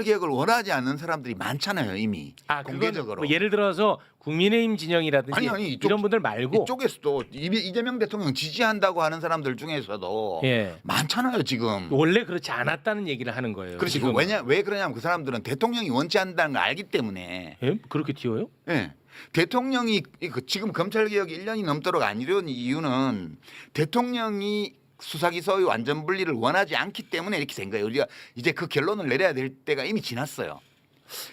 개혁을 원하지 않는 사람들이 많잖아요 이미. 공개적으로. 뭐 예를 들어서 국민의힘 진영이라든지 아니, 이런 분들 말고 이쪽에서도 이재명 대통령 지지한다고 하는 사람들 중에서도 예. 많잖아요 지금. 원래 그렇지 않았다는 얘기를 하는 거예요. 그렇지. 지금은. 왜 그러냐면 그 사람들은 대통령이 원치 않는다는 걸 알기 때문에. 예? 그렇게 튀어요? 예. 대통령이 지금 검찰개혁이 1년이 넘도록 안 이루어진 이유는 대통령이 수사기소의 완전 분리를 원하지 않기 때문에 이렇게 된 거예요. 우리가 이제 그 결론을 내려야 될 때가 이미 지났어요.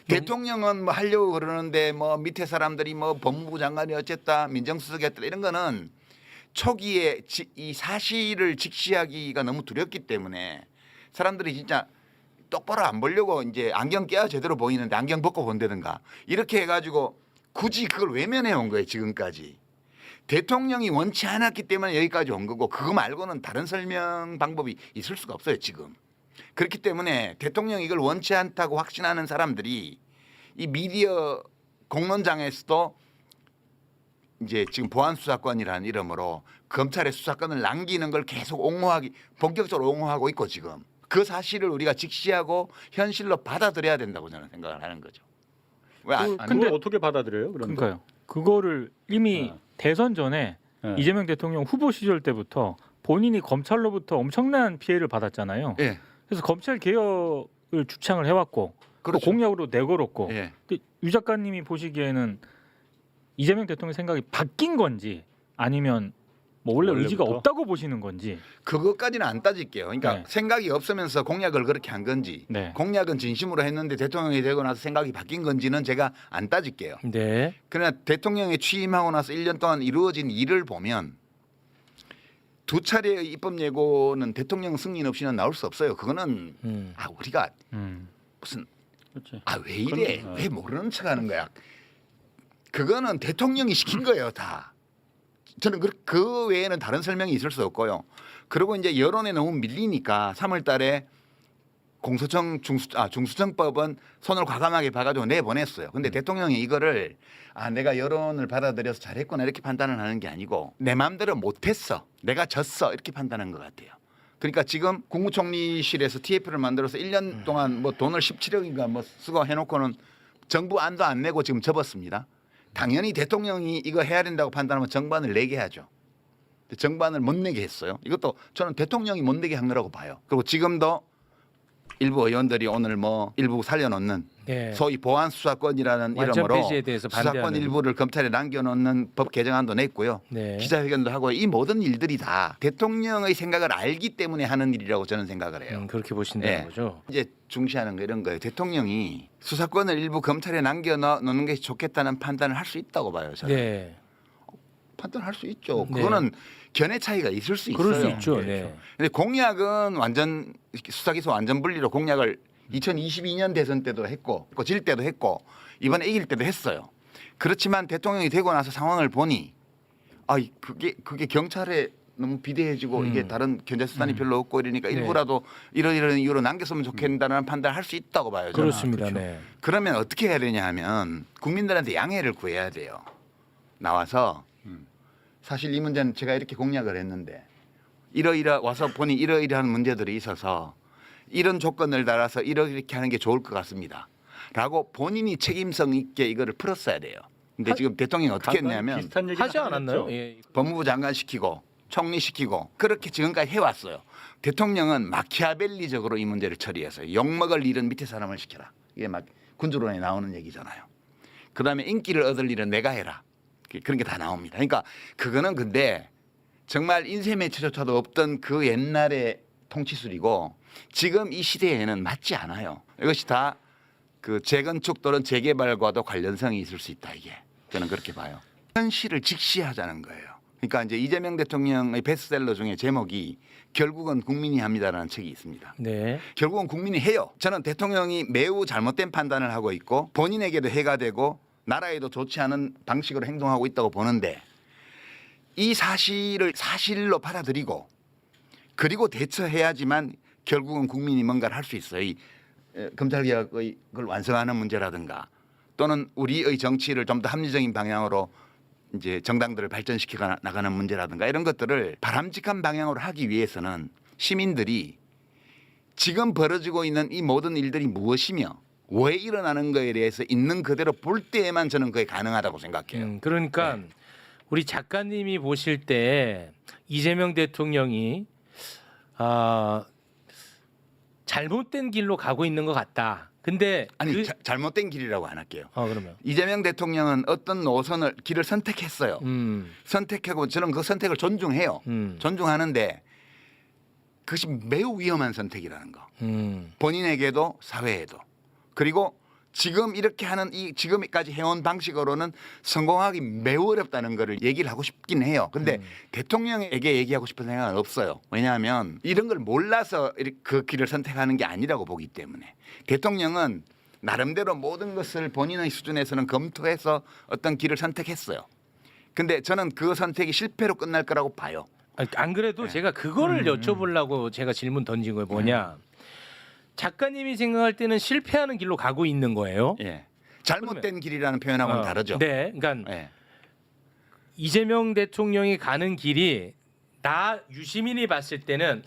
대통령은 뭐 하려고 그러는데 뭐 밑에 사람들이 뭐 법무부 장관이 어쨌다 민정수석이 했다 이런 거는 초기에 이 사실을 직시하기가 너무 두렵기 때문에 사람들이 진짜 똑바로 안 보려고 이제 안경 껴야 제대로 보이는데 안경 벗고 본다든가 이렇게 해가지고 굳이 그걸 외면해 온 거예요 지금까지. 대통령이 원치 않았기 때문에 여기까지 온 거고 그거 말고는 다른 설명 방법이 있을 수가 없어요 지금. 그렇기 때문에 대통령이 이걸 원치 않다고 확신하는 사람들이 이 미디어 공론장에서도 이제 지금 보안수사권이라는 이름으로 검찰의 수사권을 남기는 걸 계속 본격적으로 옹호하고 있고 지금 그 사실을 우리가 직시하고 현실로 받아들여야 된다고 저는 생각을 하는 거죠. 왜 근데 어떻게 받아들여요? 그러니까요. 그거를 이미 대선 전에 이재명 대통령 후보 시절 때부터 본인이 검찰로부터 엄청난 피해를 받았잖아요. 예. 그래서 검찰 개혁을 주창을 해왔고 그렇죠. 또 공약으로 내걸었고 예. 근데 유 작가님이 보시기에는 이재명 대통령 생각이 바뀐 건지 아니면 뭐 원래 의지가 원래부터? 없다고 보시는 건지. 그것까지는 안 따질게요. 그러니까 네. 생각이 없으면서 공약을 그렇게 한 건지 네. 공약은 진심으로 했는데 대통령이 되고 나서 생각이 바뀐 건지는 제가 안 따질게요. 네. 그러나 대통령이 취임하고 나서 1년 동안 이루어진 일을 보면 두 차례의 입법 예고는 대통령 승인 없이는 나올 수 없어요. 그거는 우리가 무슨 그렇지. 왜 이래? 왜 모르는 척하는 거야? 그거는 대통령이 시킨 거예요, 다. 저는 그 외에는 다른 설명이 있을 수 없고요. 그리고 이제 여론에 너무 밀리니까 3월 달에 공소청 중수청법은 손을 과감하게 봐가지고 내보냈어요. 근데 대통령이 이거를 내가 여론을 받아들여서 잘했구나 이렇게 판단을 하는 게 아니고 내 마음대로 못했어. 내가 졌어. 이렇게 판단한 것 같아요. 그러니까 지금 국무총리실에서 TF를 만들어서 1년 동안 뭐 돈을 17억인가 뭐 쓰고 해놓고는 정부 안도 안 내고 지금 접었습니다. 당연히 대통령이 이거 해야 된다고 판단하면 정반을 내게 하죠. 정반을 못 내게 했어요. 이것도 저는 대통령이 못 내게 한 거라고 봐요. 그리고 지금도 일부 의원들이 오늘 뭐 일부 살려놓는 네. 소위 보안수사권이라는 완전 이름으로 폐지에 대해서 수사권 반대하는. 일부를 검찰에 남겨놓는 법 개정안도 냈고요. 네. 기자회견도 하고 이 모든 일들이 다 대통령의 생각을 알기 때문에 하는 일이라고 저는 생각을 해요. 그렇게 보신다는 예. 거죠. 이제 중시하는 거 이런 거예요. 대통령이 수사권을 일부 검찰에 남겨놓는 게 좋겠다는 판단을 할 수 있다고 봐요. 저는. 네. 판단할 수 있죠. 네. 그거는 견해 차이가 있을 수 있어요. 그럴 수 있죠. 네. 근데 공약은 완전 수사기소 완전 분리로 공약을 2022년 대선 때도 했고 질 때도 했고 이번에 이길 때도 했어요. 그렇지만 대통령이 되고 나서 상황을 보니 그게 경찰에 너무 비대해지고 이게 다른 견제 수단이 별로 없고 이러니까 네. 일부라도 이런 이유로 남겼으면 좋겠다는 판단을 할 수 있다고 봐요. 저는. 그렇습니다. 네. 그러면 어떻게 해야 되냐 하면 국민들한테 양해를 구해야 돼요. 나와서 사실 이 문제는 제가 이렇게 공약을 했는데 와서 보니 이러이러한 문제들이 있어서 이런 조건을 달아서 이렇게 하는 게 좋을 것 같습니다. 라고 본인이 책임성 있게 이거를 풀었어야 돼요. 근데 지금 대통령이 어떻게 했냐면 비슷한 얘기 하지 않았나요? 예. 법무부 장관 시키고 총리 시키고 그렇게 지금까지 해왔어요. 대통령은 마키아벨리적으로 이 문제를 처리해서 욕먹을 일은 밑에 사람을 시켜라. 이게 막 군주론에 나오는 얘기잖아요. 그다음에 인기를 얻을 일은 내가 해라. 그런 게 다 나옵니다. 그러니까 그거는 근데 정말 인쇄매체조차도 없던 그 옛날의 통치술이고 지금 이 시대에는 맞지 않아요. 이것이 다 그 재건축 또는 재개발과도 관련성이 있을 수 있다. 이게 저는 그렇게 봐요. 현실을 직시하자는 거예요. 그러니까 이제 이재명 대통령의 베스트셀러 중에 제목이 결국은 국민이 합니다라는 책이 있습니다. 네. 결국은 국민이 해요. 저는 대통령이 매우 잘못된 판단을 하고 있고 본인에게도 해가 되고 나라에도 좋지 않은 방식으로 행동하고 있다고 보는데 이 사실을 사실로 받아들이고 그리고 대처해야지만 결국은 국민이 뭔가를 할 수 있어요. 이 검찰개혁의 그걸 완성하는 문제라든가 또는 우리의 정치를 좀 더 합리적인 방향으로 이제 정당들을 발전시켜 나가는 문제라든가 이런 것들을 바람직한 방향으로 하기 위해서는 시민들이 지금 벌어지고 있는 이 모든 일들이 무엇이며 왜 일어나는 거에 대해서 있는 그대로 볼 때에만 저는 그게 가능하다고 생각해요. 그러니까 우리 작가님이 보실 때 이재명 대통령이 잘못된 길로 가고 있는 것 같다. 근데 아니 잘못된 길이라고 안 할게요. 그러면 이재명 대통령은 어떤 노선을 길을 선택했어요. 선택하고 저는 그 선택을 존중해요. 존중하는데 그것이 매우 위험한 선택이라는 거. 본인에게도 사회에도. 그리고 지금 이렇게 하는 이 지금까지 해온 방식으로는 성공하기 매우 어렵다는 거를 얘기를 하고 싶긴 해요. 근데 대통령에게 얘기하고 싶은 생각은 없어요. 왜냐하면 이런 걸 몰라서 그 길을 선택하는 게 아니라고 보기 때문에 대통령은 나름대로 모든 것을 본인의 수준에서는 검토해서 어떤 길을 선택했어요. 근데 저는 그 선택이 실패로 끝날 거라고 봐요. 안 그래도 제가 그거를 여쭤보려고 제가 질문 던진 거예요. 뭐냐? 작가님이 생각할 때는 실패하는 길로 가고 있는 거예요. 예. 잘못된 길이라는 표현하고는 다르죠. 네, 그러니까 예. 이재명 대통령이 가는 길이 나 유시민이 봤을 때는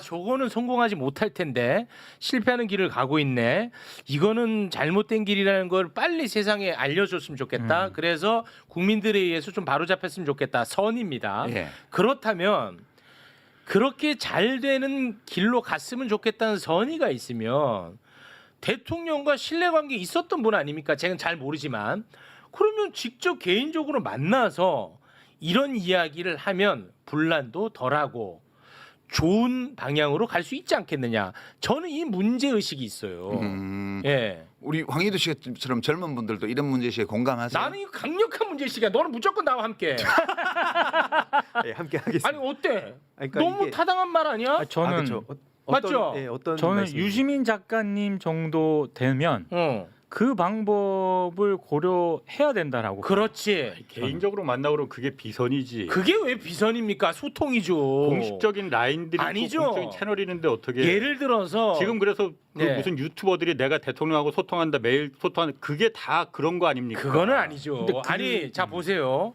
저거는 성공하지 못할 텐데 실패하는 길을 가고 있네. 이거는 잘못된 길이라는 걸 빨리 세상에 알려줬으면 좋겠다. 그래서 국민들에 의해서 좀 바로잡혔으면 좋겠다. 선입니다. 예. 그렇다면 그렇게 잘 되는 길로 갔으면 좋겠다는 선의가 있으면 대통령과 신뢰관계 있었던 분 아닙니까? 제가 잘 모르지만 그러면 직접 개인적으로 만나서 이런 이야기를 하면 분란도 덜하고 좋은 방향으로 갈 수 있지 않겠느냐. 저는 이 문제 의식이 있어요. 예. 우리 황희두 씨처럼 젊은 분들도 이런 문제의식에 공감하세요? 나는 이거 강력한 문제 의식이야. 너는 무조건 나와 함께. 네, 함께 하겠습니다. 아니 어때? 그러니까 너무 이게- 타당한 말 아니야? 저는 그렇죠. 맞죠? 어떤 저는 말씀이신지. 유시민 작가님 정도 되면 그 방법을 고려해야 된다라고. 그렇지. 개인적으로 만나고 그러면 그게 비선이지. 그게 왜 비선입니까? 소통이죠. 공식적인 라인들이 아니죠. 있고 공식적인 채널이 있는데 어떻게 예를 들어서 지금 그래서 그 네. 무슨 유튜버들이 내가 대통령하고 소통한다 매일 소통하는 그게 다 그런 거 아닙니까? 그거는 아니죠. 근데 아니 자 보세요.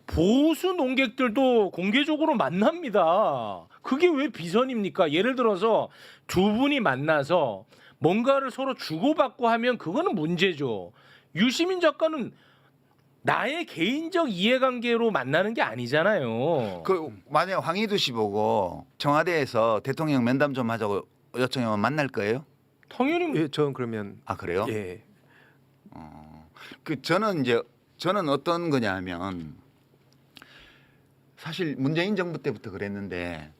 보수 농객들도 공개적으로 만납니다. 그게 왜 비선입니까? 예를 들어서 두 분이 만나서 뭔가를 서로 주고받고 하면 그거는 문제죠. 유시민 작가는 나의 개인적 이해관계로 만나는 게 아니잖아요. 그 만약 황희두 씨 보고 청와대에서 대통령 면담 좀 하자고 요청하면 만날 거예요? 당연히 예, 저는 그러면 아 그래요? 예. 그 저는 어떤 거냐면 사실 문재인 정부 때부터 그랬는데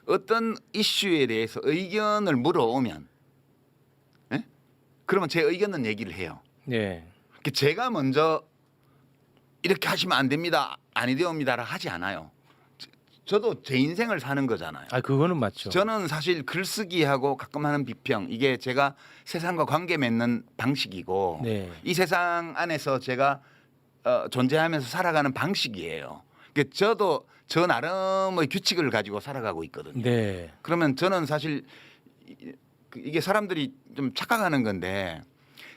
어떤 이슈에 대해서 의견을 물어오면 예? 그러면 제 의견은 얘기를 해요. 네. 제가 먼저 이렇게 하시면 안 됩니다. 아니 되옵니다라 하지 않아요. 저도 제 인생을 사는 거잖아요. 그거는 맞죠. 저는 사실 글쓰기하고 가끔 하는 비평 이게 제가 세상과 관계 맺는 방식이고 네. 이 세상 안에서 제가 존재하면서 살아가는 방식이에요. 저도 저 나름의 규칙을 가지고 살아가고 있거든요. 네. 그러면 저는 사실 이게 사람들이 좀 착각하는 건데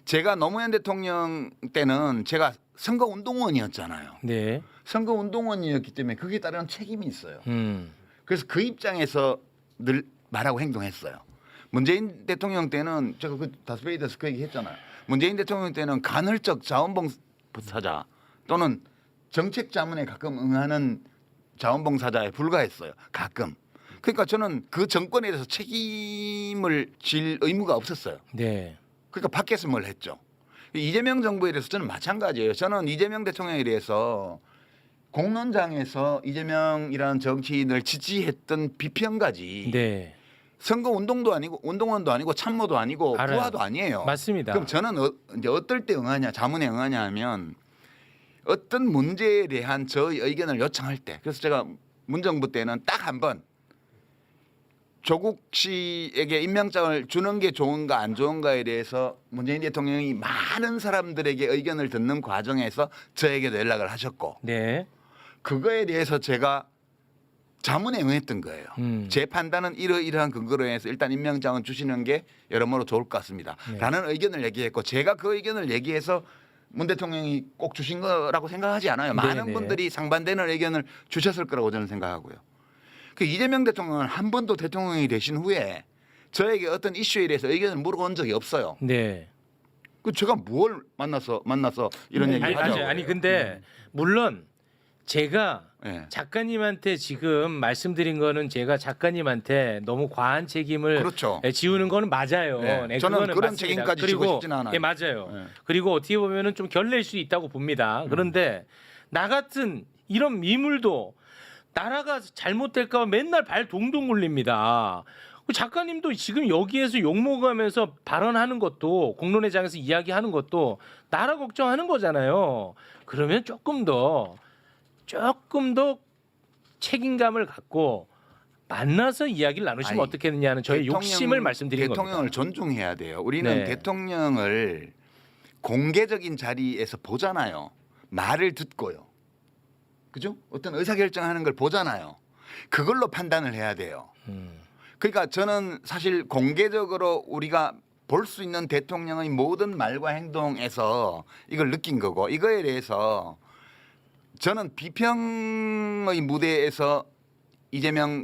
제가 노무현 대통령 때는 제가 선거운동원이었잖아요. 네. 선거운동원이었기 때문에 거기에 따른 책임이 있어요. 음. 그래서 그 입장에서 늘 말하고 행동했어요. 문재인 대통령 때는 제가 그 다스베이더스 그 얘기 했잖아요. 문재인 대통령 때는 간헐적 자원봉사자 또는 정책 자문에 가끔 응하는 자원봉사자에 불과했어요. 가끔. 그러니까 저는 그 정권에 대해서 책임을 질 의무가 없었어요. 네. 그러니까 밖에서 뭘 했죠. 이재명 정부에 대해서 저는 마찬가지예요. 저는 이재명 대통령에 대해서 공론장에서 이재명이라는 정치인을 지지했던 비평가지 네. 선거 운동도 아니고 운동원도 아니고 참모도 아니고 알아요. 부하도 아니에요. 맞습니다. 그럼 저는 이제 어떨 때 응하냐 자문에 응하냐 하면 어떤 문제에 대한 저의 의견을 요청할 때 그래서 제가 문정부 때는 딱 한 번 조국 씨에게 임명장을 주는 게 좋은가 안 좋은가에 대해서 문재인 대통령이 많은 사람들에게 의견을 듣는 과정에서 저에게도 연락을 하셨고 네. 그거에 대해서 제가 자문에 응했던 거예요. 제 판단은 이러이러한 근거로 해서 일단 임명장은 주시는 게 여러모로 좋을 것 같습니다. 네. 라는 의견을 얘기했고 제가 그 의견을 얘기해서 문 대통령이 꼭 주신 거라고 생각하지 않아요. 많은 네네. 분들이 상반되는 의견을 주셨을 거라고 저는 생각하고요. 그 이재명 대통령은 한 번도 대통령이 되신 후에 저에게 어떤 이슈에 대해서 의견을 물어본 적이 없어요. 네. 그 제가 뭘 만나서 이런 얘기를 하죠. 아니 근데 물론 제가 예. 작가님한테 지금 말씀드린 거는 제가 작가님한테 너무 과한 책임을 그렇죠. 지우는 거는 맞아요. 네. 네, 저는 그거는 그런 맞습니다. 책임까지 그리고, 지고 싶지는 않아요. 예, 맞아요. 네. 그리고 어떻게 보면은 좀 결례일 수 있다고 봅니다. 그런데 나 같은 이런 미물도 나라가 잘못될까 봐 맨날 발 동동 굴립니다. 그 작가님도 지금 여기에서 욕먹으면서 발언하는 것도 공론회장에서 이야기하는 것도 나라 걱정하는 거잖아요. 그러면 조금 더 책임감을 갖고 만나서 이야기를 나누시면 아니, 어떻겠느냐는 저의 욕심을 말씀드리는 겁니다. 대통령을 존중해야 돼요. 우리는 네. 대통령을 공개적인 자리에서 보잖아요. 말을 듣고요. 그죠? 어떤 의사결정하는 걸 보잖아요. 그걸로 판단을 해야 돼요. 그러니까 저는 사실 공개적으로 우리가 볼 수 있는 대통령의 모든 말과 행동에서 이걸 느낀 거고 이거에 대해서 저는 비평의 무대에서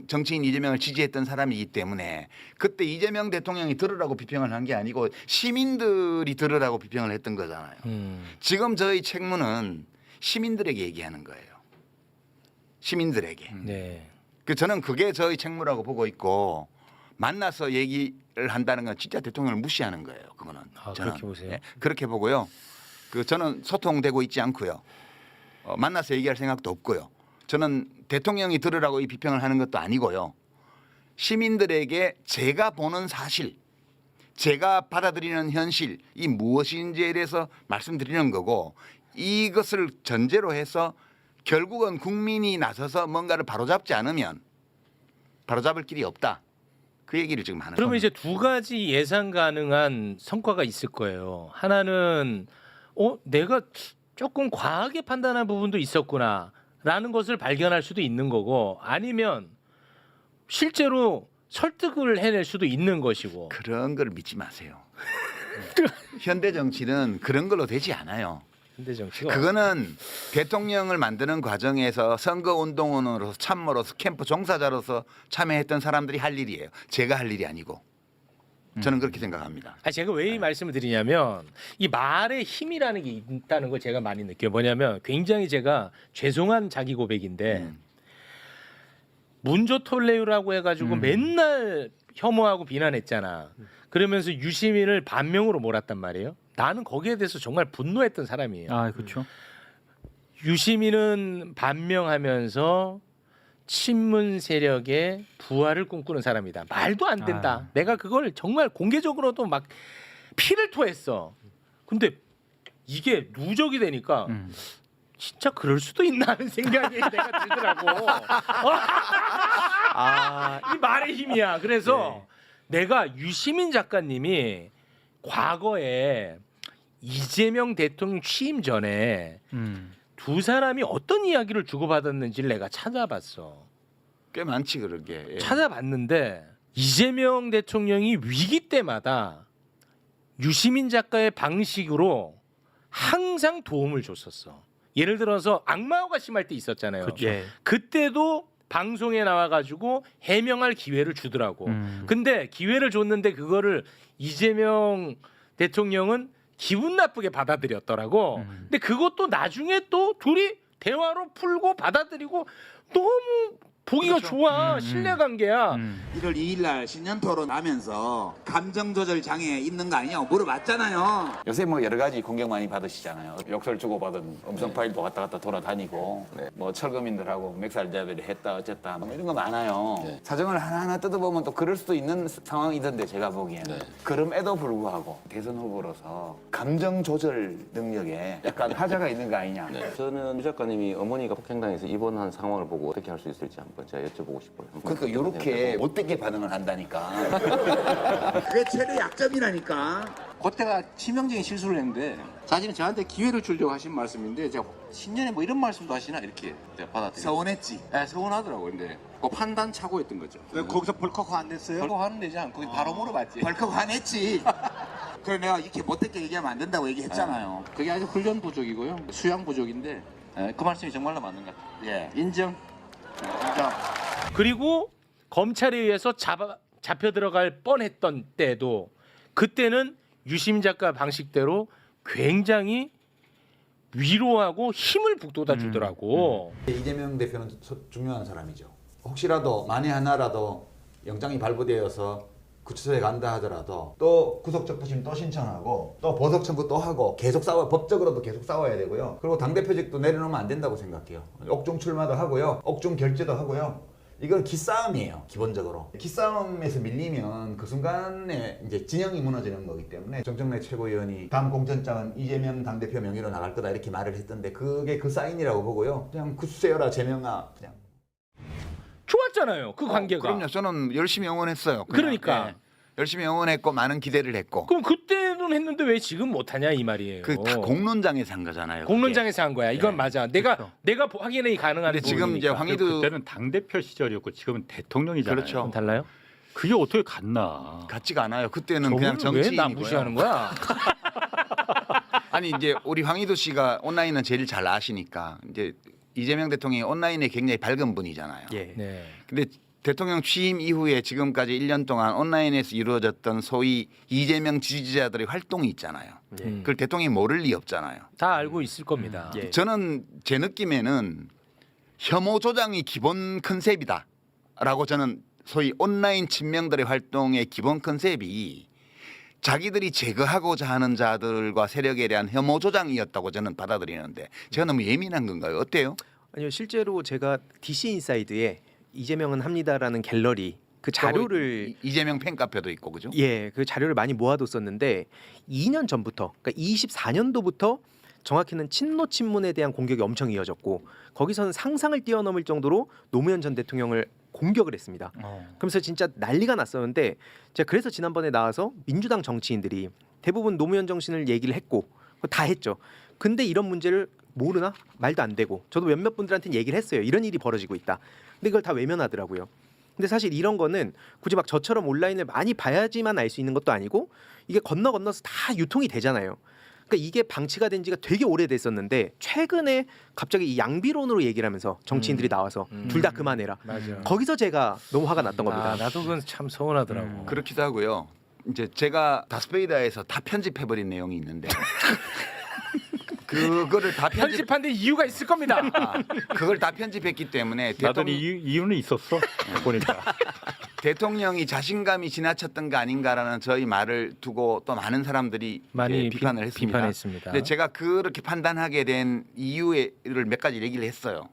정치인 이재명을 지지했던 사람이기 때문에 그때 이재명 대통령이 들으라고 비평을 한 게 아니고 시민들이 들으라고 비평을 했던 거잖아요. 지금 저희 책무는 시민들에게 얘기하는 거예요. 시민들에게. 네. 저는 그게 저희 책무라고 보고 있고 만나서 얘기를 한다는 건 진짜 대통령을 무시하는 거예요. 그거는 저는. 그렇게 보세요. 예, 그렇게 보고요. 저는 소통되고 있지 않고요. 만나서 얘기할 생각도 없고요. 저는 대통령이 들으라고 이 비평을 하는 것도 아니고요. 시민들에게 제가 보는 사실, 제가 받아들이는 현실이 무엇인지에 대해서 말씀드리는 거고 이것을 전제로 해서 결국은 국민이 나서서 뭔가를 바로잡지 않으면 바로잡을 길이 없다. 그 얘기를 지금 하는 그러면 거예요. 이제 두 가지 예상 가능한 성과가 있을 거예요. 하나는 내가 조금 과하게 판단한 부분도 있었구나라는 것을 발견할 수도 있는 거고 아니면 실제로 설득을 해낼 수도 있는 것이고. 그런 걸 믿지 마세요. 현대 정치는 그런 걸로 되지 않아요. 근데 정치가 그거는 대통령을 만드는 과정에서 선거운동원으로서 참모로서 캠프 종사자로서 참여했던 사람들이 할 일이에요. 제가 할 일이 아니고. 저는 그렇게 생각합니다. 제가 왜 이 말씀을 드리냐면 이 말의 힘이라는 게 있다는 걸 제가 많이 느껴요. 뭐냐면 굉장히 제가 죄송한 자기 고백인데 문조톨레유라고 해가지고 맨날 혐오하고 비난했잖아. 그러면서 유시민을 반명으로 몰았단 말이에요. 나는 거기에 대해서 정말 분노했던 사람이에요. 아, 그렇죠. 유시민은 반명하면서 친문 세력의 부활을 꿈꾸는 사람이다. 말도 안 된다. 내가 그걸 정말 공개적으로도 막 피를 토했어. 근데 이게 누적이 되니까 진짜 그럴 수도 있나 하는 생각이 내가 들더라고. 이 말의 힘이야. 그래서 내가 유시민 작가님이 과거에 이재명 대통령 취임 전에 두 사람이 어떤 이야기를 주고받았는지를 내가 찾아봤어. 꽤 많지 그런 게. 예. 찾아봤는데 이재명 대통령이 위기 때마다 유시민 작가의 방식으로 항상 도움을 줬었어. 예를 들어서 악마화가 심할 때 있었잖아요. 예. 그때도 방송에 나와가지고 해명할 기회를 주더라고. 근데 기회를 줬는데 그거를 이재명 대통령은 기분 나쁘게 받아들였더라고. 근데 그것도 나중에 또 둘이 대화로 풀고 받아들이고 너무 보기가 그렇죠. 좋아. 신뢰관계야. 1월 2일 날 신년 토론 하면서 감정 조절 장애 있는 거 아니냐고 물어봤잖아요. 요새 뭐 여러 가지 공격 많이 받으시잖아요. 욕설 주고받은 음성 파일도 왔다 갔다 돌아다니고 뭐 철거민들하고 맥살자들이 했다 어쨌다 뭐 이런 거 많아요. 사정을 하나하나 뜯어보면 또 그럴 수도 있는 상황이던데 제가 보기에는 그럼에도 불구하고 대선 후보로서 감정 조절 능력에 약간 하자가 있는 거 아니냐. 저는 유 작가님이 어머니가 폭행당해서 입원한 상황을 보고 어떻게 할 수 있을지 한번 제가 여쭤보고 싶어요. 그러니까 이렇게 못되게 반응을 한다니까. 그게 최대 약점이라니까. 그때가 치명적인 실수를 했는데 자신은 저한테 기회를 주려고 하신 말씀인데 제가 신년에 뭐 이런 말씀도 하시나 이렇게 받아들여요. 서운했지. 네, 서운하더라고요. 근데 그 판단 착오였던 거죠. 왜 거기서 벌컥 안 됐어요? 별거 하는 데지 않고 바로 물어봤지. 벌컥 안 했지. 그래 내가 이렇게 못되게 얘기하면 안 된다고 얘기했잖아요. 그게 아주 훈련 부족이고요. 수양 부족인데 그 말씀이 정말로 맞는 것 같아요. 예. 인정. 인정. 그리고 검찰에 의해서 잡혀 들어갈 뻔했던 때도 그때는 유심 작가 방식대로 굉장히 위로하고 힘을 북돋아 주더라고. 이재명 대표는 중요한 사람이죠. 혹시라도 만에 하나라도 영장이 발부되어서 구치소에 간다 하더라도 또 구속적부심 또 신청하고 또 보석 청구 또 하고 계속 싸워 법적으로도 계속 싸워야 되고요. 그리고 당대표직도 내려놓으면 안 된다고 생각해요. 옥중 출마도 하고요. 옥중 결재도 하고요. 이건 기싸움이에요. 기본적으로 기싸움에서 밀리면 그 순간에 이제 진영이 무너지는 거기 때문에 정청래 최고위원이 다음 공천장은 이재명 당대표 명의로 나갈 거다 이렇게 말을 했던데 그게 그 사인이라고 보고요. 그냥 굳세어라 재명아 그냥. 좋았잖아요. 그 관계가. 그럼요. 저는 열심히 응원했어요. 그러니까. 예. 열심히 응원했고 많은 기대를 했고. 그럼 그때는 했는데 왜 지금 못하냐 이 말이에요. 그 다 공론장에서 한 거잖아요. 공론장에서 한 거야. 이건 네. 맞아. 내가 확인이 가능한 근데 지금 이제 부분이니까. 황희도 그때는 당 대표 시절이었고 지금은 대통령이잖아요. 그렇죠. 좀 달라요? 그게 어떻게 같나? 같지가 않아요. 그때는 그냥 저분은 왜 나 정치인이고요. 무시하는 거야? 아니 이제 우리 황희도 씨가 온라인은 제일 잘 아시니까 이제 이재명 대통령이 온라인에 굉장히 밝은 분이잖아요. 예. 네. 근데 대통령 취임 이후에 지금까지 1년 동안 온라인에서 이루어졌던 소위 이재명 지지자들의 활동이 있잖아요. 그걸 대통령이 모를 리 없잖아요. 다 알고 있을 겁니다. 예. 저는 제 느낌에는 혐오 조장이 기본 컨셉이다라고 저는 소위 온라인 친명들의 활동의 기본 컨셉이 자기들이 제거하고자 하는 자들과 세력에 대한 혐오 조장이었다고 저는 받아들이는데 제가 너무 예민한 건가요? 어때요? 아니요, 실제로 제가 DC 인사이드에 이재명은 합니다라는 갤러리 그 자료를 이재명 팬카페도 있고 그죠? 예, 그 자료를 많이 모아뒀었는데 2년 전부터, 그러니까 24년도부터 정확히는 친노 친문에 대한 공격이 엄청 이어졌고 거기서는 상상을 뛰어넘을 정도로 노무현 전 대통령을 공격을 했습니다. 그러면서 진짜 난리가 났었는데 제가 그래서 지난번에 나와서 민주당 정치인들이 대부분 노무현 정신을 얘기를 했고 다 했죠. 근데 이런 문제를 모르나? 말도 안 되고 저도 몇몇 분들한테는 얘기를 했어요. 이런 일이 벌어지고 있다. 근데 이걸 다 외면하더라고요. 근데 사실 이런 거는 굳이 막 저처럼 온라인을 많이 봐야지만 알 수 있는 것도 아니고 이게 건너서 다 유통이 되잖아요. 그러니까 이게 방치가 된 지가 되게 오래됐었는데 최근에 갑자기 이 양비론으로 얘기를 하면서 정치인들이 나와서 둘 다 그만해라. 맞아. 거기서 제가 너무 화가 났던 겁니다. 아, 나도 그건 참 서운하더라고. 그렇기도 하고요. 이제 제가 다스베이다에서 다 편집해버린 내용이 있는데 그거를 다 편집한 데 이유가 있을 겁니다. 그걸 다 편집했기 때문에 나도 이유는 있었어. 보니까. 대통령이 자신감이 지나쳤던 거 아닌가라는 저희 말을 두고 또 많은 사람들이 많이 비판을 했습니다. 비판했습니다. 근데 제가 그렇게 판단하게 된 이유를 몇 가지 얘기를 했어요.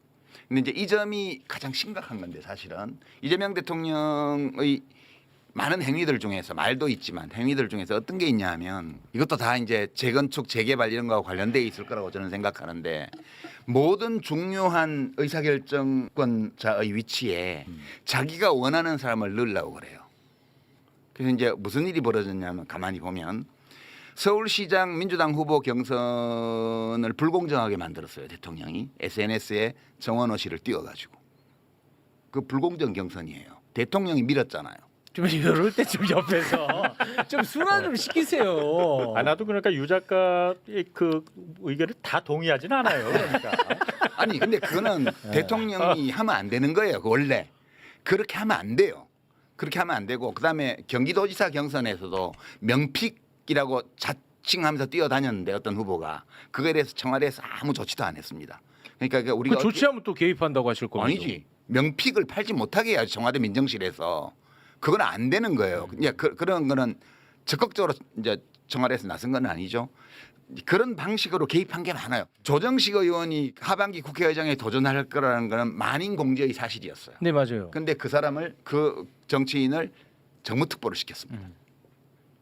근데 이제 이 점이 가장 심각한 건데 사실은 이재명 대통령의 많은 행위들 중에서 말도 있지만 행위들 중에서 어떤 게 있냐 하면 이것도 다 이제 재건축 재개발 이런 거와 관련돼 있을 거라고 저는 생각하는데 모든 중요한 의사결정권자의 위치에 자기가 원하는 사람을 넣으려고 그래요. 그래서 이제 무슨 일이 벌어졌냐면 가만히 보면 서울시장 민주당 후보 경선을 불공정하게 만들었어요. 대통령이 SNS에 정원호 씨를 띄워가지고 그 불공정 경선이에요. 대통령이 밀었잖아요. 좀 이럴 때 좀 옆에서 좀 순화 좀 시키세요. 아 나도 그러니까 유 작가의 그 의견을 다 동의하진 않아요. 그러니까. 아니 근데 그거는 대통령이 하면 안 되는 거예요. 원래 그렇게 하면 안 돼요. 그렇게 하면 안 되고 그다음에 경기도지사 경선에서도 명픽이라고 자칭하면서 뛰어다녔는데 어떤 후보가 그거에 대해서 청와대에서 아무 조치도 안 했습니다. 그러니까 우리가 그 조치하면 또 개입한다고 하실 거예요. 아니지 명픽을 팔지 못하게 해야지 청와대 민정실에서 그건 안 되는 거예요. 이제 그런 거는 적극적으로 이제 청와대에서 나선 건 아니죠. 그런 방식으로 개입한 게 많아요. 조정식 의원이 하반기 국회의장에 도전할 거라는 거는 만인 공지의 사실이었어요. 네 맞아요. 근데 그 사람을 그 정치인을 정무특보를 시켰습니다.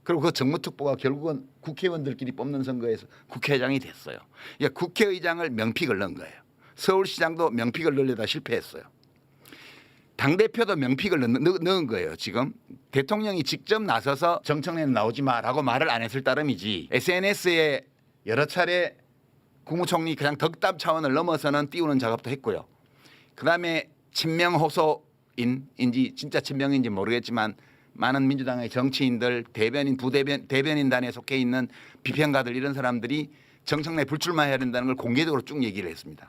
그리고 그 정무특보가 결국은 국회의원들끼리 뽑는 선거에서 국회의장이 됐어요. 그러니까 국회의장을 명픽을 넣은 거예요. 서울시장도 명픽을 넣으려다 실패했어요. 당대표도 명픽을 넣은 거예요. 지금 대통령이 직접 나서서 정청래는 나오지 마라고 말을 안 했을 따름이지 SNS에 여러 차례 국무총리 그냥 덕담 차원을 넘어서는 띄우는 작업도 했고요. 그다음에 친명 호소인인지 진짜 친명인지 모르겠지만 많은 민주당의 정치인들 대변인 대변인단에 속해 있는 비평가들 이런 사람들이 정청래 불출마해야 된다는 걸 공개적으로 쭉 얘기를 했습니다.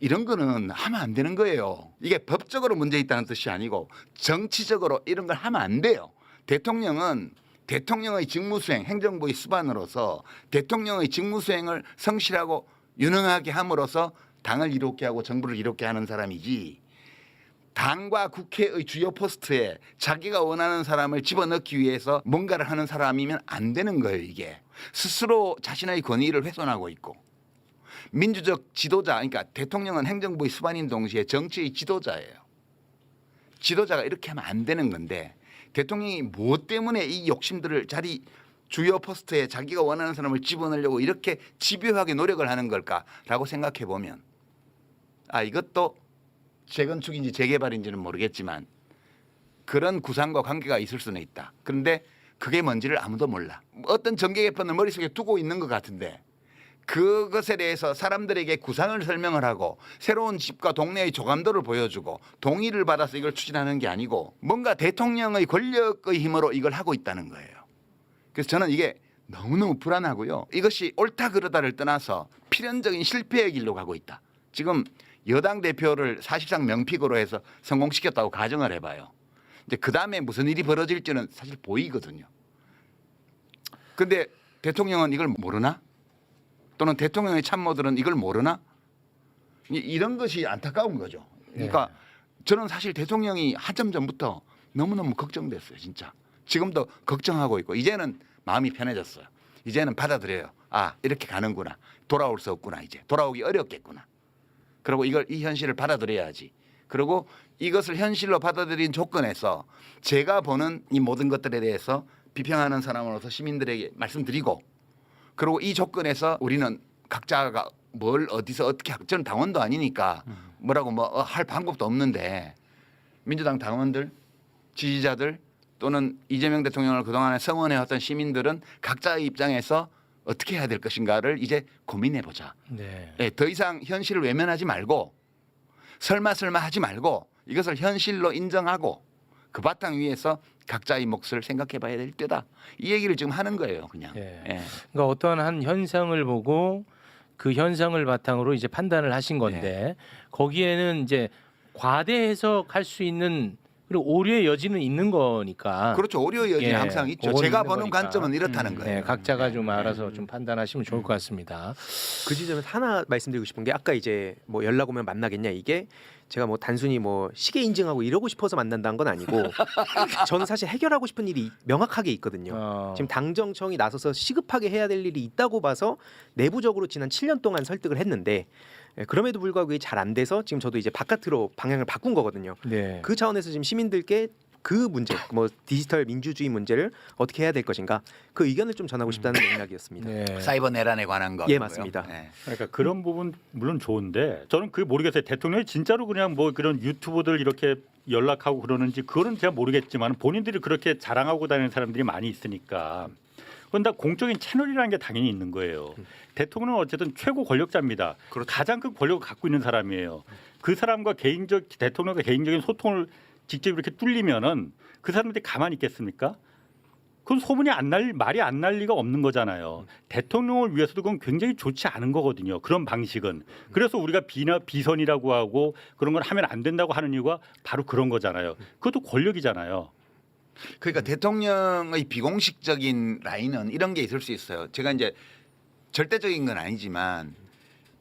이런 거는 하면 안 되는 거예요. 이게 법적으로 문제 있다는 뜻이 아니고 정치적으로 이런 걸 하면 안 돼요. 대통령은 대통령의 직무수행, 행정부의 수반으로서 대통령의 직무수행을 성실하고 유능하게 함으로써 당을 이롭게 하고 정부를 이롭게 하는 사람이지, 당과 국회의 주요 포스트에 자기가 원하는 사람을 집어넣기 위해서 뭔가를 하는 사람이면 안 되는 거예요. 이게 스스로 자신의 권위를 훼손하고 있고, 민주적 지도자, 그러니까 대통령은 행정부의 수반인 동시에 정치의 지도자예요. 지도자가 이렇게 하면 안 되는 건데, 대통령이 무엇 때문에 이 욕심들을 자리 주요 포스트에 자기가 원하는 사람을 집어넣으려고 이렇게 집요하게 노력을 하는 걸까라고 생각해 보면, 이것도 재건축인지 재개발인지는 모르겠지만 그런 구상과 관계가 있을 수는 있다. 그런데 그게 뭔지를 아무도 몰라. 어떤 정계 개편을 머릿속에 두고 있는 것 같은데 그것에 대해서 사람들에게 구상을 설명을 하고 새로운 집과 동네의 조감도를 보여주고 동의를 받아서 이걸 추진하는 게 아니고 뭔가 대통령의 권력의 힘으로 이걸 하고 있다는 거예요. 그래서 저는 이게 너무너무 불안하고요. 이것이 옳다 그르다를 떠나서 필연적인 실패의 길로 가고 있다. 지금 여당 대표를 사실상 명픽으로 해서 성공시켰다고 가정을 해봐요. 이제 그 다음에 무슨 일이 벌어질지는 사실 보이거든요. 근데 대통령은 이걸 모르나? 또는 대통령의 참모들은 이걸 모르나? 이런 것이 안타까운 거죠. 그러니까 저는 사실 대통령이 한참 전부터 너무너무 걱정됐어요. 진짜. 지금도 걱정하고 있고 이제는 마음이 편해졌어요. 이제는 받아들여요. 이렇게 가는구나. 돌아올 수 없구나. 이제 돌아오기 어렵겠구나. 그리고 이 현실을 받아들여야지. 그리고 이것을 현실로 받아들인 조건에서 제가 보는 이 모든 것들에 대해서 비평하는 사람으로서 시민들에게 말씀드리고, 그리고 이 조건에서 우리는 각자가 뭘 어디서 어떻게 저는 당원도 아니니까 뭐라고 할 방법도 없는데, 민주당 당원들, 지지자들 또는 이재명 대통령을 그동안에 성원해왔던 시민들은 각자의 입장에서 어떻게 해야 될 것인가를 이제 고민해보자. 네. 더 이상 현실을 외면하지 말고 설마 하지 말고 이것을 현실로 인정하고 그 바탕 위에서 각자의 몫을 생각해봐야 될 때다. 이 얘기를 지금 하는 거예요, 그냥. 그러니까 어떤 한 현상을 보고 그 현상을 바탕으로 이제 판단을 하신 건데 거기에는 이제 과대 해석할 수 있는 그리고 오류의 여지는 있는 거니까. 그렇죠. 오류의 여지는 항상 있죠. 그거는 제가 있는 보는 거니까. 관점은 이렇다는 거예요. 각자가 좀 알아서 좀 판단하시면 좋을 것 같습니다. 그 지점에서 하나 말씀드리고 싶은 게, 아까 이제 뭐 연락 오면 만나겠냐, 이게 제가 뭐 단순히 뭐 시계 인증하고 이러고 싶어서 만난다는 건 아니고 저는 사실 해결하고 싶은 일이 명확하게 있거든요. 지금 당정청이 나서서 시급하게 해야 될 일이 있다고 봐서 내부적으로 지난 7년 동안 설득을 했는데, 그럼에도 불구하고 이게 잘 안 돼서 지금 저도 이제 바깥으로 방향을 바꾼 거거든요. 네. 그 차원에서 지금 시민들께 그 문제, 뭐 디지털 민주주의 문제를 어떻게 해야 될 것인가, 그 의견을 좀 전하고 싶다는 맥락이었습니다. 네. 사이버 내란에 관한 거. 예, 맞습니다. 그러니까 그런 부분 물론 좋은데 저는 그게 모르겠어요. 대통령이 진짜로 그냥 뭐 그런 유튜버들 이렇게 연락하고 그러는지 그거는 제가 모르겠지만 본인들이 그렇게 자랑하고 다니는 사람들이 많이 있으니까 그건 다 공적인 채널이라는 게 당연히 있는 거예요. 대통령은 어쨌든 최고 권력자입니다. 그렇죠. 가장 큰 권력을 갖고 있는 사람이에요. 그 사람과 대통령과 개인적인 소통을 직접 이렇게 뚫리면은 그 사람들이 가만히 있겠습니까? 그건 소문이 말이 안 날 리가 없는 거잖아요. 대통령을 위해서도 그건 굉장히 좋지 않은 거거든요. 그런 방식은. 그래서 우리가 비선이라고 하고 그런 걸 하면 안 된다고 하는 이유가 바로 그런 거잖아요. 그것도 권력이잖아요. 그러니까 대통령의 비공식적인 라인은 이런 게 있을 수 있어요. 제가 이제 절대적인 건 아니지만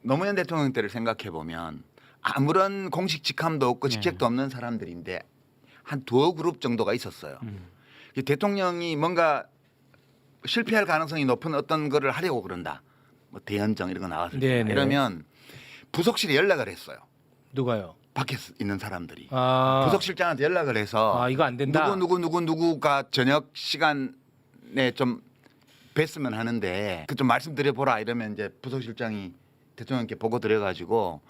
노무현 대통령 때를 생각해 보면 아무런 공식 직함도 없고 직책도 없는 사람들인데 한 두어 그룹 정도가 있었어요. 대통령이 뭔가 실패할 가능성이 높은 어떤 거를 하려고 그런다. 뭐 대연정 이런 거 나왔을 때 이러면 부속실에 연락을 했어요. 누가요? 밖에 있는 사람들이 부속실장한테 연락을 해서 이거 안 된다. 누구가 저녁 시간에 좀 뵀으면 하는데 그 좀 말씀드려 보라 이러면 이제 부속실장이 대통령께 보고 드려가지고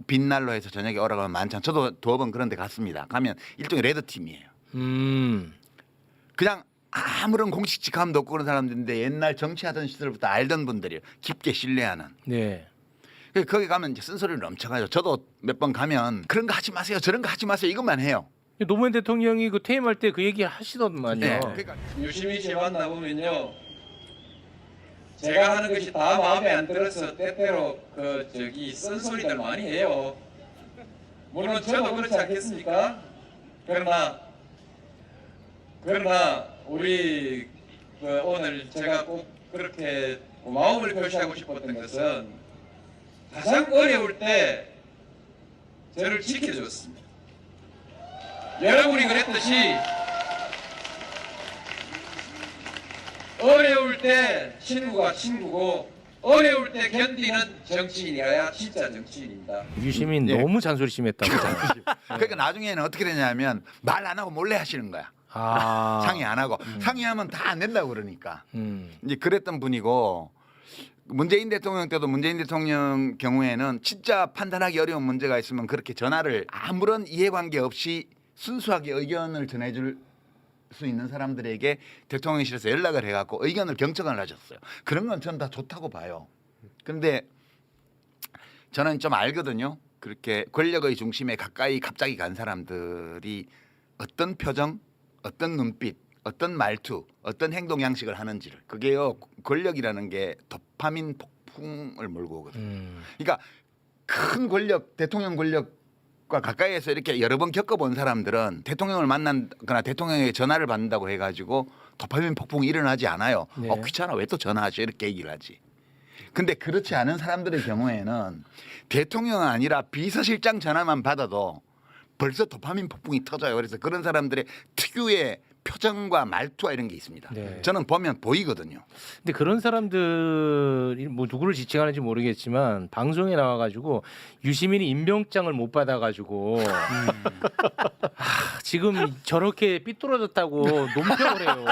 빈날로 해서 저녁에 오라고 하면 만찬. 저도 두어 번 그런 데 갔습니다. 가면 일종의 레드 팀이에요. 그냥 아무런 공식 직함도 없고 그런 사람들인데 옛날 정치하던 시절부터 알던 분들이 깊게 신뢰하는. 네. 거기 가면 이제 쓴소리를 넘쳐가죠. 저도 몇 번 가면 그런 거 하지 마세요. 저런 거 하지 마세요. 이것만 해요. 노무현 대통령이 그 퇴임할 때 그 얘기 하시더만요. 네. 그러니까 유심히 재봤나 보면요, 제가 하는 것이 다 마음에 안 들어서 때때로 쓴소리들 많이 해요. 물론 저도 그렇지 않겠습니까? 그러나 우리 오늘 제가 꼭 그렇게 고마움을 표시하고 싶었던 것은 가장 어려울 때 저를 지켜줬습니다. 여러분이 그랬듯이 어려울 때 친구가 친구고 어려울 때 견디는 정치인이어야 진짜 정치인입니다. 유시민 너무 잔소리 심했다고. 그러니까 나중에는 어떻게 되냐면 말 안 하고 몰래 하시는 거야. 아. 상의 안 하고 상의하면 다 안 된다고 그러니까 이제 그랬던 분이고 문재인 대통령 때도 문재인 대통령 경우에는 진짜 판단하기 어려운 문제가 있으면 그렇게 전화를 아무런 이해관계 없이 순수하게 의견을 전해줄 수 있는 사람들에게 대통령실에서 연락을 해갖고 의견을 경청을 하셨어요. 그런 건 저는 다 좋다고 봐요. 그런데 저는 좀 알거든요. 그렇게 권력의 중심에 가까이 갑자기 간 사람들이 어떤 표정, 어떤 눈빛, 어떤 말투, 어떤 행동 양식을 하는지를. 그게요, 권력이라는 게 도파민 폭풍을 몰고 오거든요. 그러니까 큰 권력, 대통령 권력과 가까이에서 이렇게 여러 번 겪어본 사람들은 대통령을 만난거나 대통령에게 전화를 받는다고 해가지고 도파민 폭풍이 일어나지 않아요. 네. 귀찮아, 왜 또 전화하지? 이렇게 얘기를 하지. 근데 그렇지 않은 사람들의 경우에는 대통령은 아니라 비서실장 전화만 받아도 벌써 도파민 폭풍이 터져요. 그래서 그런 사람들의 특유의 표정과 말투와 이런 게 있습니다. 네. 저는 보면 보이거든요. 근데 그런 사람들이 뭐 누구를 지칭하는지 모르겠지만 방송에 나와가지고 유시민이 임명장을 못 받아가지고 지금 저렇게 삐뚤어졌다고 논평을 해요.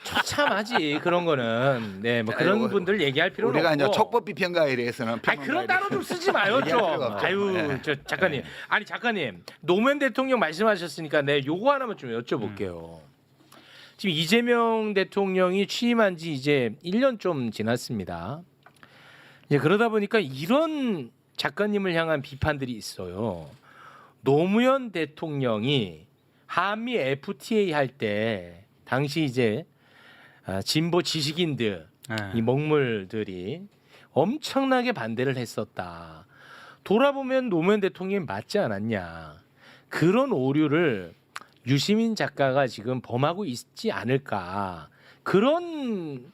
처참하지 그런 거는. 네, 뭐 그런 아이고, 분들 얘기할 필요는 우리가 없고. 이제 촉법 비평가에 대해서는 아니 그런 단어 좀 쓰지 마요 얘기할 좀. 필요가 없죠. 아유 네. 저 작가님. 아니 작가님 노무현 대통령 말씀하셨으니까 내 요거 하나만 좀 여쭤볼게요. 지금 이재명 대통령이 취임한 지 이제 1년 좀 지났습니다. 이제 그러다 보니까 이런 작가님을 향한 비판들이 있어요. 노무현 대통령이 한미 FTA 할 때 당시 이제 진보 지식인들 이 먹물들이 엄청나게 반대를 했었다. 돌아보면 노무현 대통령이 맞지 않았냐. 그런 오류를 유시민 작가가 지금 범하고 있지 않을까. 그런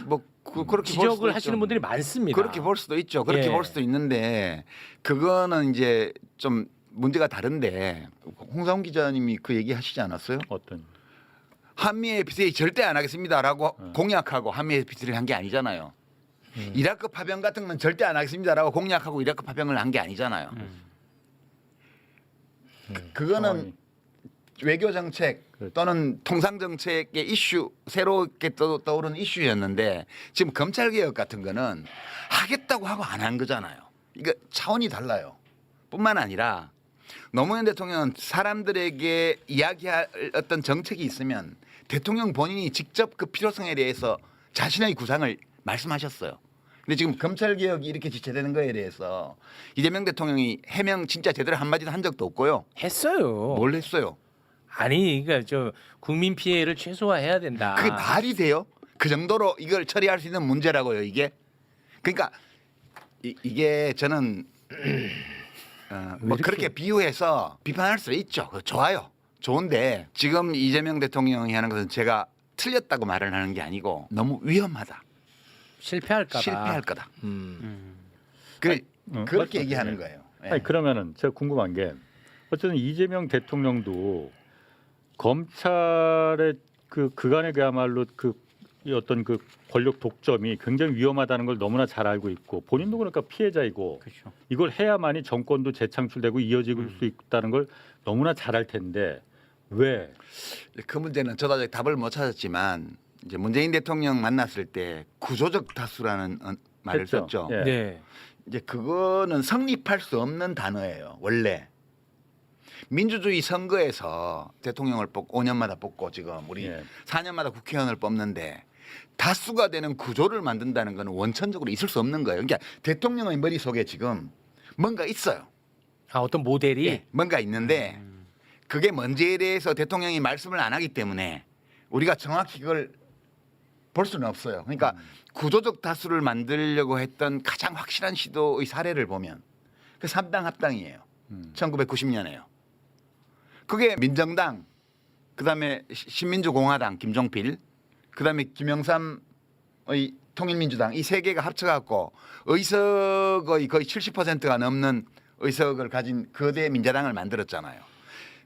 뭐 그렇게 볼 수도 지적을 하시는 있죠. 분들이 많습니다. 그렇게 볼 수도 있죠. 그렇게 예. 볼 수도 있는데 그거는 이제 좀 문제가 다른데 홍사훈 기자님이 그 얘기 하시지 않았어요? 어떤? 한미 FTA 절대 안 하겠습니다라고 공약하고 한미 FTA를 한 게 아니잖아요. 이라크 파병 같은 건 절대 안 하겠습니다라고 공약하고 이라크 파병을 한 게 아니잖아요. 그거는 외교 정책 또는 통상 정책의 이슈, 새롭게 떠오르는 이슈였는데 지금 검찰 개혁 같은 거는 하겠다고 하고 안 한 거잖아요. 이거 차원이 달라요. 뿐만 아니라 노무현 대통령은 사람들에게 이야기할 어떤 정책이 있으면 대통령 본인이 직접 그 필요성에 대해서 자신의 구상을 말씀하셨어요. 근데 지금 검찰 개혁이 이렇게 지체되는 거에 대해서 이재명 대통령이 해명 진짜 제대로 한마디도 한 적도 없고요. 했어요. 뭘 했어요? 아니 그러니까 저 국민 피해를 최소화해야 된다. 그게 말이 돼요? 그 정도로 이걸 처리할 수 있는 문제라고요, 이게? 그러니까 이게 저는 뭐 그렇게 비유해서 비판할 수 있죠. 그거 좋아요. 좋은데 지금 이재명 대통령이 하는 것은 제가 틀렸다고 말을 하는 게 아니고 너무 위험하다. 실패할까봐. 실패할 거다. 그렇게 맞습니다. 얘기하는 거예요. 예. 아니 그러면은 제가 궁금한 게 어쨌든 이재명 대통령도 검찰의 그간의 그야말로 이 어떤 그 권력 독점이 굉장히 위험하다는 걸 너무나 잘 알고 있고 본인도 그러니까 피해자이고 그렇죠. 이걸 해야만이 정권도 재창출되고 이어질 수 있다는 걸 너무나 잘 알 텐데 왜? 그 문제는 저도 아직 답을 못 찾았지만 이제 문재인 대통령 만났을 때 구조적 다수라는 말을 했죠. 썼죠. 예. 네. 이제 그거는 성립할 수 없는 단어예요. 원래 민주주의 선거에서 대통령을 뽑고 5년마다 뽑고 지금 우리 예. 4년마다 국회의원을 뽑는데 다수가 되는 구조를 만든다는 것은 원천적으로 있을 수 없는 거예요. 그러니까 대통령의 머릿속에 지금 뭔가 있어요. 아 어떤 모델이 예, 뭔가 있는데 그게 뭔지에 대해서 대통령이 말씀을 안 하기 때문에 우리가 정확히 그걸 볼 수는 없어요. 그러니까 구조적 다수를 만들려고 했던 가장 확실한 시도의 사례를 보면 그 3당 합당이에요. 1990년에요. 그게 민정당, 그다음에 신민주공화당 김종필, 그다음에 김영삼의 통일민주당 이 세 개가 합쳐갖고 의석의 거의 70%가 넘는 의석을 가진 거대 민자당을 만들었잖아요.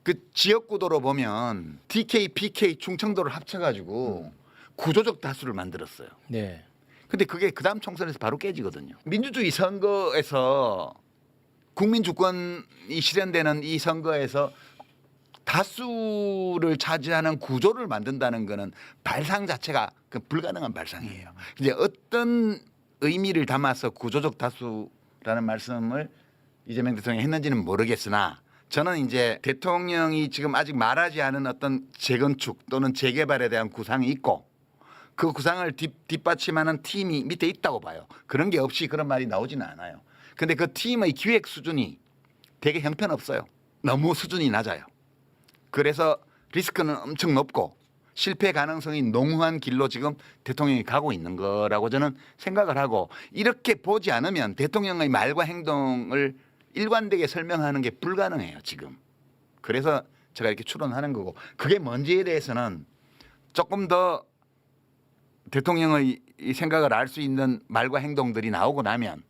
그 지역구도로 보면 TK, PK, 충청도를 합쳐가지고 구조적 다수를 만들었어요. 네. 근데 그게 그 다음 총선에서 바로 깨지거든요. 민주주의 선거에서 국민 주권이 실현되는 이 선거에서 다수를 차지하는 구조를 만든다는 거는 발상 자체가 그 불가능한 발상이에요. 이제 어떤 의미를 담아서 구조적 다수라는 말씀을 이재명 대통령이 했는지는 모르겠으나 저는 이제 대통령이 지금 아직 말하지 않은 어떤 재건축 또는 재개발에 대한 구상이 있고 그 구상을 뒷받침하는 팀이 밑에 있다고 봐요. 그런 게 없이 그런 말이 나오지는 않아요. 근데 그 팀의 기획 수준이 되게 형편없어요. 너무 수준이 낮아요. 그래서 리스크는 엄청 높고 실패 가능성이 농후한 길로 지금 대통령이 가고 있는 거라고 저는 생각을 하고 이렇게 보지 않으면 대통령의 말과 행동을 일관되게 설명하는 게 불가능해요, 지금. 그래서 제가 이렇게 추론하는 거고 그게 뭔지에 대해서는 조금 더 대통령의 이 생각을 알 수 있는 말과 행동들이 나오고 나면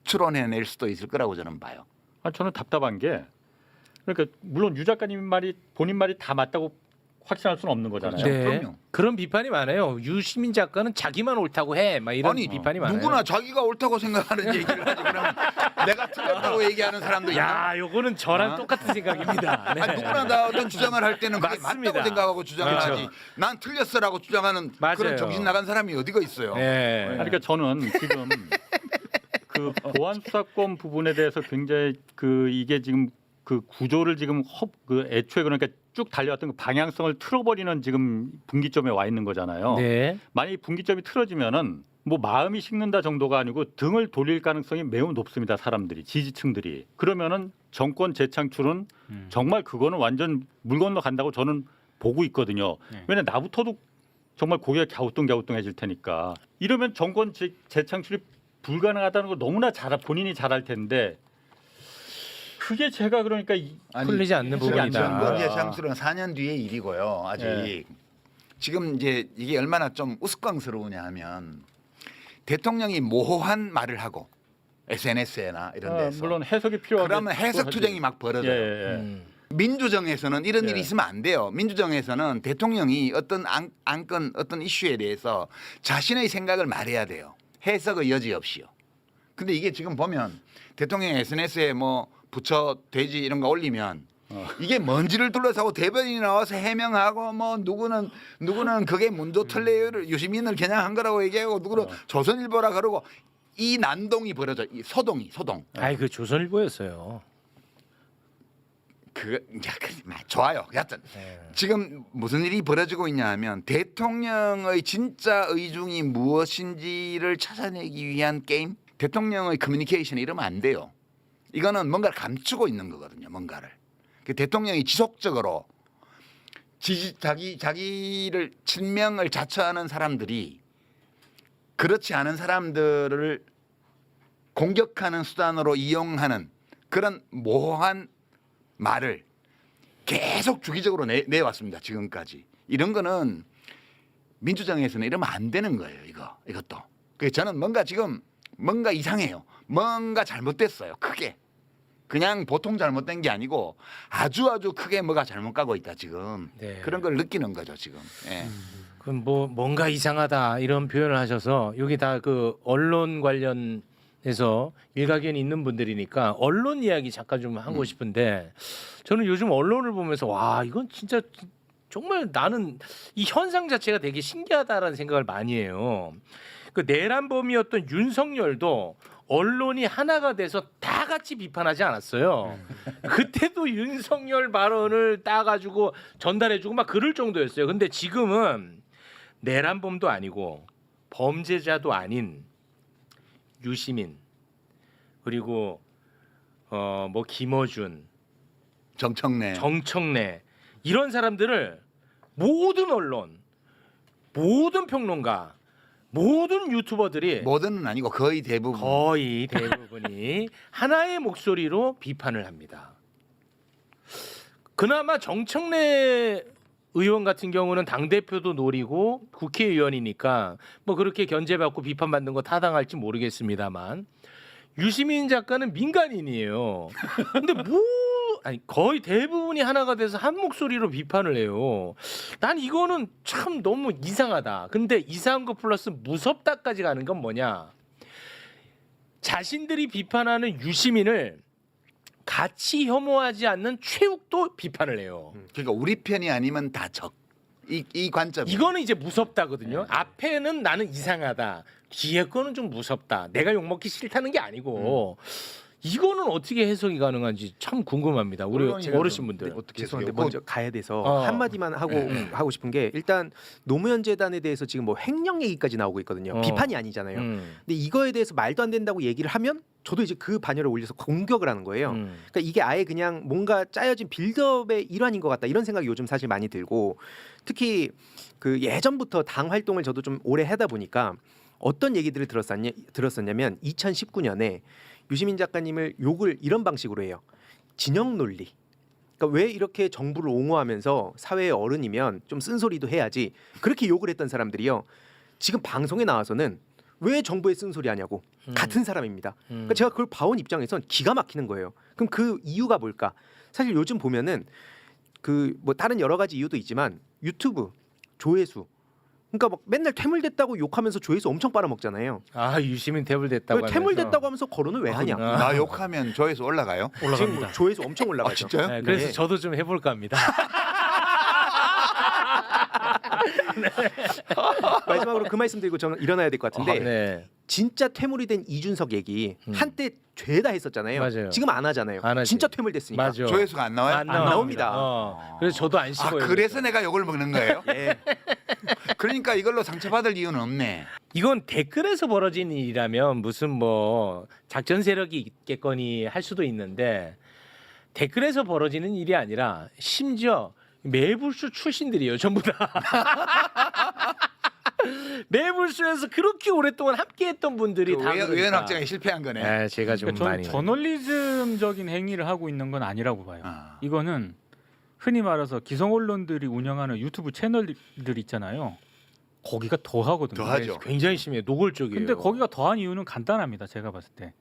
추론해낼 수도 있을 거라고 저는 봐요. 저는 답답한 게 그러니까 물론 유 작가님 말이 본인 말이 다 맞다고 확신할 수는 없는 거잖아요. 네. 그럼요. 그런 비판이 많아요. 유시민 작가는 자기만 옳다고 해. 막 이런 아니, 비판이 많아요. 누구나 자기가 옳다고 생각하는 얘기를 하지 그러면 내가 틀렸다고 얘기하는 사람도 있나? 야, 요거는 저랑 똑같은 생각입니다. 네. 아니, 누구나 다 어떤 주장을 할 때는 그게 맞습니다. 맞다고 생각하고 주장을 그렇죠. 하지. 난 틀렸어라고 주장하는 맞아요. 그런 정신 나간 사람이 어디가 있어요. 네. 그러니까 저는 지금 그 보안 수사권 부분에 대해서 굉장히 그 이게 지금 그 구조를 지금 그 애초에 그러니까 쭉 달려왔던 그 방향성을 틀어버리는 지금 분기점에 와 있는 거잖아요. 네. 만약 이 분기점이 틀어지면은 뭐 마음이 식는다 정도가 아니고 등을 돌릴 가능성이 매우 높습니다. 사람들이 지지층들이 그러면은 정권 재창출은 정말 그거는 완전 물 건너 간다고 저는 보고 있거든요. 왜냐 나부터도 정말 고개가 갸우뚱갸우뚱해질 테니까 이러면 정권 재창출이 불가능하다는 걸 너무나 본인이 잘 알 텐데 그게 제가 그러니까 풀리지 않는 부분이다. 정권 재창출은 4년 뒤의 일이고요. 아직 네. 지금 이제 이게 얼마나 좀 우스꽝스러우냐 하면 대통령이 모호한 말을 하고 SNS에나 이런 데서 물론 해석이 필요하고 그러면 해석 투쟁이 막 벌어져요. 예. 민주정에서는 이런 예. 일이 있으면 안 돼요. 민주정에서는 대통령이 어떤 안건 어떤 이슈에 대해서 자신의 생각을 말해야 돼요. 해석의 여지 없이요. 근데 이게 지금 보면 대통령 SNS에 뭐 부처 돼지 이런 거 올리면 이게 뭔지를 둘러싸고 대변인이 나와서 해명하고 뭐 누구는 그게 문조 틀레를 유시민을 겨냥한 거라고 얘기하고 누구는 조선일보라 그러고 이 난동이 벌어져. 이 소동. 아이 그 조선일보였어요. 좋아요. 여하튼 지금 무슨 일이 벌어지고 있냐 하면 대통령의 진짜 의중이 무엇인지를 찾아내기 위한 게임. 대통령의 커뮤니케이션이 이러면 안 돼요. 이거는 뭔가를 감추고 있는 거거든요. 뭔가를. 대통령이 지속적으로 자기를 친명을 자처하는 사람들이 그렇지 않은 사람들을 공격하는 수단으로 이용하는 그런 모호한 말을 계속 주기적으로 내왔습니다. 지금까지. 이런 거는 민주정에서는 이러면 안 되는 거예요. 이것도. 그래서 저는 뭔가 이상해요. 뭔가 잘못됐어요. 크게. 그냥 보통 잘못된 게 아니고 아주 크게 뭐가 잘못 가고 있다 지금. 네. 그런 걸 느끼는 거죠 지금. 예. 그럼 뭐 뭔가 이상하다 이런 표현을 하셔서 여기 다 그 언론 관련해서 일가견이 있는 분들이니까 언론 이야기 잠깐 좀 하고 싶은데 저는 요즘 언론을 보면서 와 이건 진짜 정말 나는 이 현상 자체가 되게 신기하다라는 생각을 많이 해요. 그 내란범이었던 윤석열도 언론이 하나가 돼서 다 같이 비판하지 않았어요. 그때도 윤석열 발언을 따가지고 전달해주고 막 그럴 정도였어요. 근데 지금은 내란범도 아니고 범죄자도 아닌 유시민 그리고 뭐 김어준, 정청래 이런 사람들을 모든 언론, 모든 평론가 모든 유튜버들이 모든은 아니고 거의 대부분. 거의 대부분이 하나의 목소리로 비판을 합니다. 그나마 정청래 의원 같은 경우는 당대표도 노리고 국회의원이니까 뭐 그렇게 견제받고 비판받는 거 타당할지 모르겠습니다만 유시민 작가는 민간인이에요. 근데 아니 거의 대부분이 하나가 돼서 한 목소리로 비판을 해요. 난 이거는 참 너무 이상하다. 근데 이상한 거 플러스 무섭다까지 가는 건 뭐냐? 자신들이 비판하는 유시민을 같이 혐오하지 않는 최욱도 비판을 해요. 그러니까 우리 편이 아니면 다 적. 이 관점. 이거는 이제 무섭다거든요. 앞에는 나는 이상하다. 뒤에 거는 좀 무섭다. 내가 욕먹기 싫다는 게 아니고 이거는 어떻게 해석이 가능한지 참 궁금합니다. 우리 어르신분들. 어떻게 죄송한데 해석해요? 먼저 가야 돼서 어. 한마디만 하고 싶은 게 일단 노무현 재단에 대해서 지금 뭐 횡령 얘기까지 나오고 있거든요. 어. 비판이 아니잖아요. 근데 이거에 대해서 말도 안 된다고 얘기를 하면 저도 이제 그 반열에 올려서 공격을 하는 거예요. 그러니까 이게 아예 그냥 뭔가 짜여진 빌드업의 일환인 것 같다 이런 생각이 요즘 사실 많이 들고 특히 그 예전부터 당 활동을 저도 좀 오래 하다 보니까 어떤 얘기들을 들었었냐면 2019년에 유시민 작가님을 욕을 이런 방식으로 해요. 진영 논리. 그러니까 왜 이렇게 정부를 옹호하면서 사회의 어른이면 좀 쓴소리도 해야지 그렇게 욕을 했던 사람들이요. 지금 방송에 나와서는 왜 정부에 쓴소리 하냐고 같은 사람입니다. 그러니까 제가 그걸 봐온 입장에선 기가 막히는 거예요. 그럼 그 이유가 뭘까? 사실 요즘 보면은 그 뭐 다른 여러 가지 이유도 있지만 유튜브 조회수 그러니까 막 맨날 퇴물됐다고 욕하면서 조회수 엄청 빨아먹잖아요. 아 유시민 퇴물됐다고 하면서. 퇴물됐다고 하면서 거론을 왜 하냐? 나 욕하면 조회수 올라가요? 지금 뭐 조회수 엄청 올라가죠. 아, 진짜요? 네, 그래서 네. 저도 좀 해볼까 합니다. 마지막으로 그 말씀 드리고 저는 일어나야 될 것 같은데 네. 진짜 퇴물이 된 이준석 얘기 한때 죄다 했었잖아요. 맞아요. 지금 안 하잖아요. 안 하지. 진짜 퇴물됐으니까. 맞아. 조회수가 안 나와요? 안 나옵니다. 그래서 저도 안 아 씹어요. 그래서 내가 욕을 먹는 거예요? 예. 그러니까 이걸로 상처받을 이유는 없네. 이건 댓글에서 벌어진 일이라면 무슨 뭐 작전 세력이 있겠거니 할 수도 있는데 댓글에서 벌어지는 일이 아니라 심지어 매불쇼 출신들이에요. 전부 다. 매불쇼에서 그렇게 오랫동안 함께했던 분들이 다 그러니까. 외연 확장에 실패한 거네. 네, 제가 좀 그러니까 많이. 저는 저널리즘적인 행위를 하고 있는 건 아니라고 봐요. 아. 이거는 흔히 말해서 기성 언론들이 운영하는 유튜브 채널들 있잖아요. 거기가 더 하거든요. 더 하죠. 굉장히 심해요. 노골적이에요. 근데 거기가 더한 이유는 간단합니다. 제가 봤을 때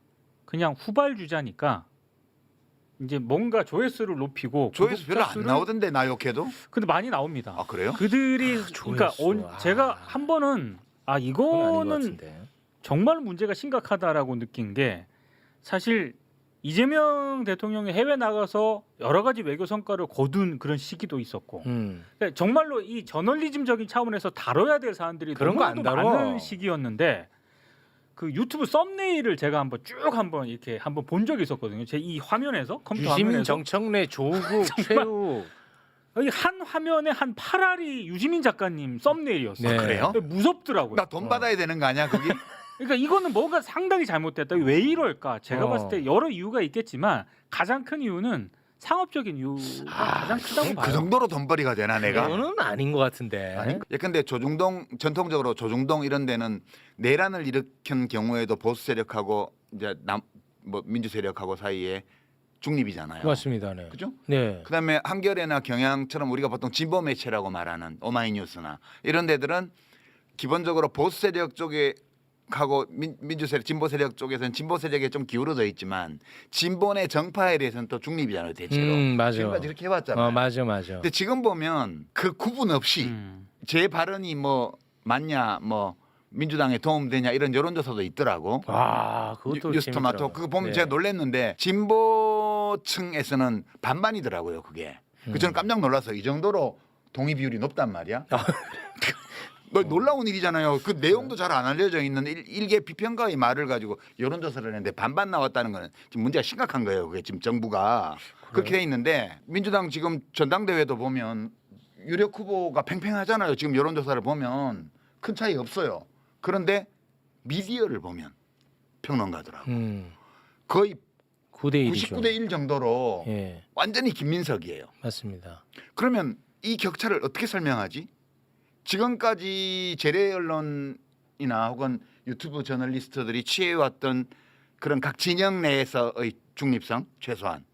그냥 후발주자니까 이제 뭔가 조회수를 높이고 조회수 별로 안 구독자 수를- 나오던데 나 욕해도? 근데 많이 나옵니다. 아 그래요? 그들이 그러니까 조회수. 제가 한 번은 그건 아닌 것 이거는 같은데. 정말 문제가 심각하다라고 느낀 게 사실 이재명 대통령이 해외 나가서 여러 가지 외교 성과를 거둔 그런 시기도 있었고 그러니까 정말로 이 저널리즘적인 차원에서 다뤄야 될 사안들이 그런 거 너무나도 안 다뤄. 많은 시기였는데 그 유튜브 썸네일을 제가 한번 이렇게 한번 본 적이 있었거든요. 제 이 화면에서 컴퓨터 유시민, 화면에서 정청래, 조국, 최욱. 여기 한 화면에 한 8알이 유시민 작가님 썸네일이었어요. 네. 그래요? 무섭더라고요. 나 돈 받아야 되는 거 아니야 거기? 그러니까 이거는 뭔가 상당히 잘못됐다. 왜 이럴까? 제가 봤을 때 여러 이유가 있겠지만 가장 큰 이유는 상업적인 이유가 가장 크다고 봐요. 그 정도로 돈벌이가 되나 내가? 이거는 아닌 것 같은데. 예컨대 조중동 전통적으로 조중동 이런 데는 내란을 일으킨 경우에도 보수 세력하고 이제 뭐 민주 세력하고 사이에 중립이잖아요. 맞습니다. 네. 그죠? 네. 그다음에 한겨레나 경향처럼 우리가 보통 진보 매체라고 말하는 오마이뉴스나 이런 데들은 기본적으로 보수 세력 쪽에 하고 민주 세력, 진보 세력 쪽에서는 진보 세력에 좀 기울어져 있지만 진보의 정파에 대해서는 또 중립이잖아요 대체로. 맞아. 지금까지 이렇게 해왔잖아요. 맞아. 근데 지금 보면 그 구분 없이 제 발언이 뭐 맞냐, 뭐 민주당에 도움되냐 이런 여론조사도 있더라고. 아, 그것도 뉴스토마토 재밌더라고요. 그거 보면 네. 제가 놀랐는데 진보층에서는 반반이더라고요 그게. 그 저는 깜짝 놀라서 이 정도로 동의 비율이 높단 말이야. 뭐 놀라운 일이잖아요. 그 내용도 잘 안 알려져 있는 일개 비평가의 말을 가지고 여론조사를 했는데 반반 나왔다는 거는 지금 문제가 심각한 거예요. 그게 지금 정부가 그렇게 돼 있는데 민주당 지금 전당대회도 보면 유력 후보가 팽팽하잖아요. 지금 여론조사를 보면 큰 차이 없어요. 그런데 미디어를 보면 평론가더라고 거의 9대 1이죠. 99대 1 정도로 예, 완전히 김민석이에요. 맞습니다. 그러면 이 격차를 어떻게 설명하지? 지금까지 재래 언론 기자이나 혹은 유튜브 저널리스트들이 취해왔던 그런 각 진영 내에서의 중립성 최소한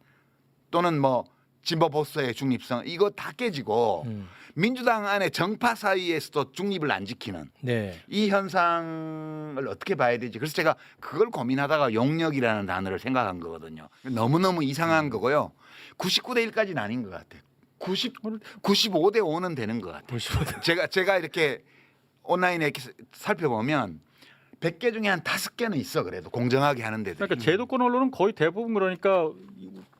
또는 뭐 진보 보수의 중립성 이거 다 깨지고 민주당 안에 정파 사이에서도 중립을 안 지키는 네. 이 현상을 어떻게 봐야 되지? 그래서 제가 그걸 고민하다가 용역이라는 단어를 생각한 거거든요. 너무너무 이상한 거고요. 99대 1까지는 아닌 것 같아요. 95대 5는 되는 것 같아요. 제가 이렇게 온라인에 이렇게 살펴보면 100개 중에 한 5개는 있어 그래도 공정하게 하는 데들. 그러니까 제도권 언론은 거의 대부분 그러니까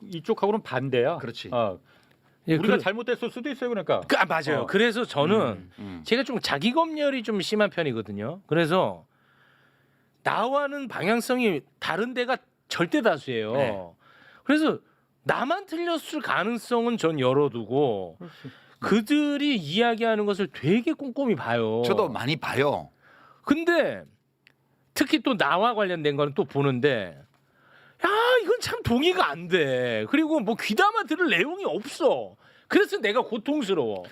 이쪽하고는 반대야. 그렇지. 예, 우리가 잘못됐을 수도 있어요. 그러니까. 맞아요. 그래서 저는 제가 좀 자기 검열이 좀 심한 편이거든요. 그래서 나와는 방향성이 다른 데가 절대 다수예요. 네. 그래서 나만 틀렸을 가능성은 전 열어두고 그들이 이야기하는 것을 되게 꼼꼼히 봐요. 저도 많이 봐요. 근데 특히 또 나와 관련된 거는 또 보는데 야 이건 참 동의가 안 돼. 그리고 뭐 귀담아 들을 내용이 없어. 그래서 내가 고통스러워.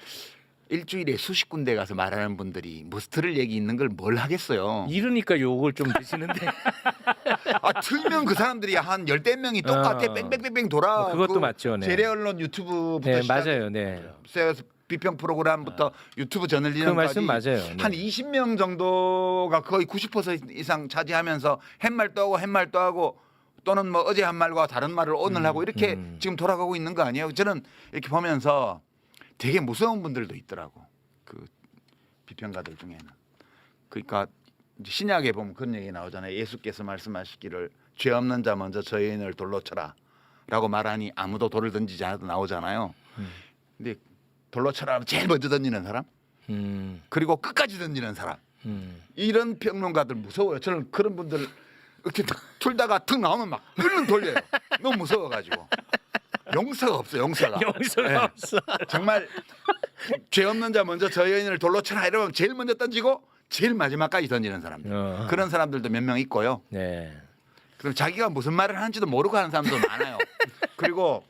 일주일에 수십 군데 가서 말하는 분들이 뭐 들을 얘기 있는 걸 뭘 하겠어요. 이러니까 욕을 좀 드시는데 틀면 그 사람들이 한 10대 명이 똑같아 뺑뺑뺑뺑 돌아. 그것도 맞죠. 네. 재래 언론 유튜브부터 네, 시작. 맞아요. 네. 비평 프로그램부터 유튜브 그 저널리즘까지 말씀 맞아요. 네. 한 20명 정도가 거의 90% 이상 차지하면서 햇말도 하고 햇말도 하고 또는 뭐 어제 한 말과 다른 말을 오늘 하고 이렇게 지금 돌아가고 있는 거 아니에요? 저는 이렇게 보면서 되게 무서운 분들도 있더라고. 그 비평가들 중에는. 그러니까 이제 신약에 보면 그런 얘기 나오잖아요. 예수께서 말씀하시기를 죄 없는 자 먼저 저 여인을 돌로 쳐라라고 말하니 아무도 돌을 던지지 않아도 나오잖아요. 근데 돌로 쳐라 제일 먼저 던지는 사람 그리고 끝까지 던지는 사람 이런 평론가들 무서워요. 저는 그런 분들 이렇게 틀다가 툭 나오면 막 얼른 돌려요. 너무 무서워가지고 용서가 없어. 용서가 용서가 없어. 정말 죄 없는 자 먼저 저 여인을 돌로 쳐라 이러면 제일 먼저 던지고 제일 마지막까지 던지는 사람들 그런 사람들도 몇 명 있고요. 네. 그럼 자기가 무슨 말을 하는지도 모르고 하는 사람도 많아요. 그리고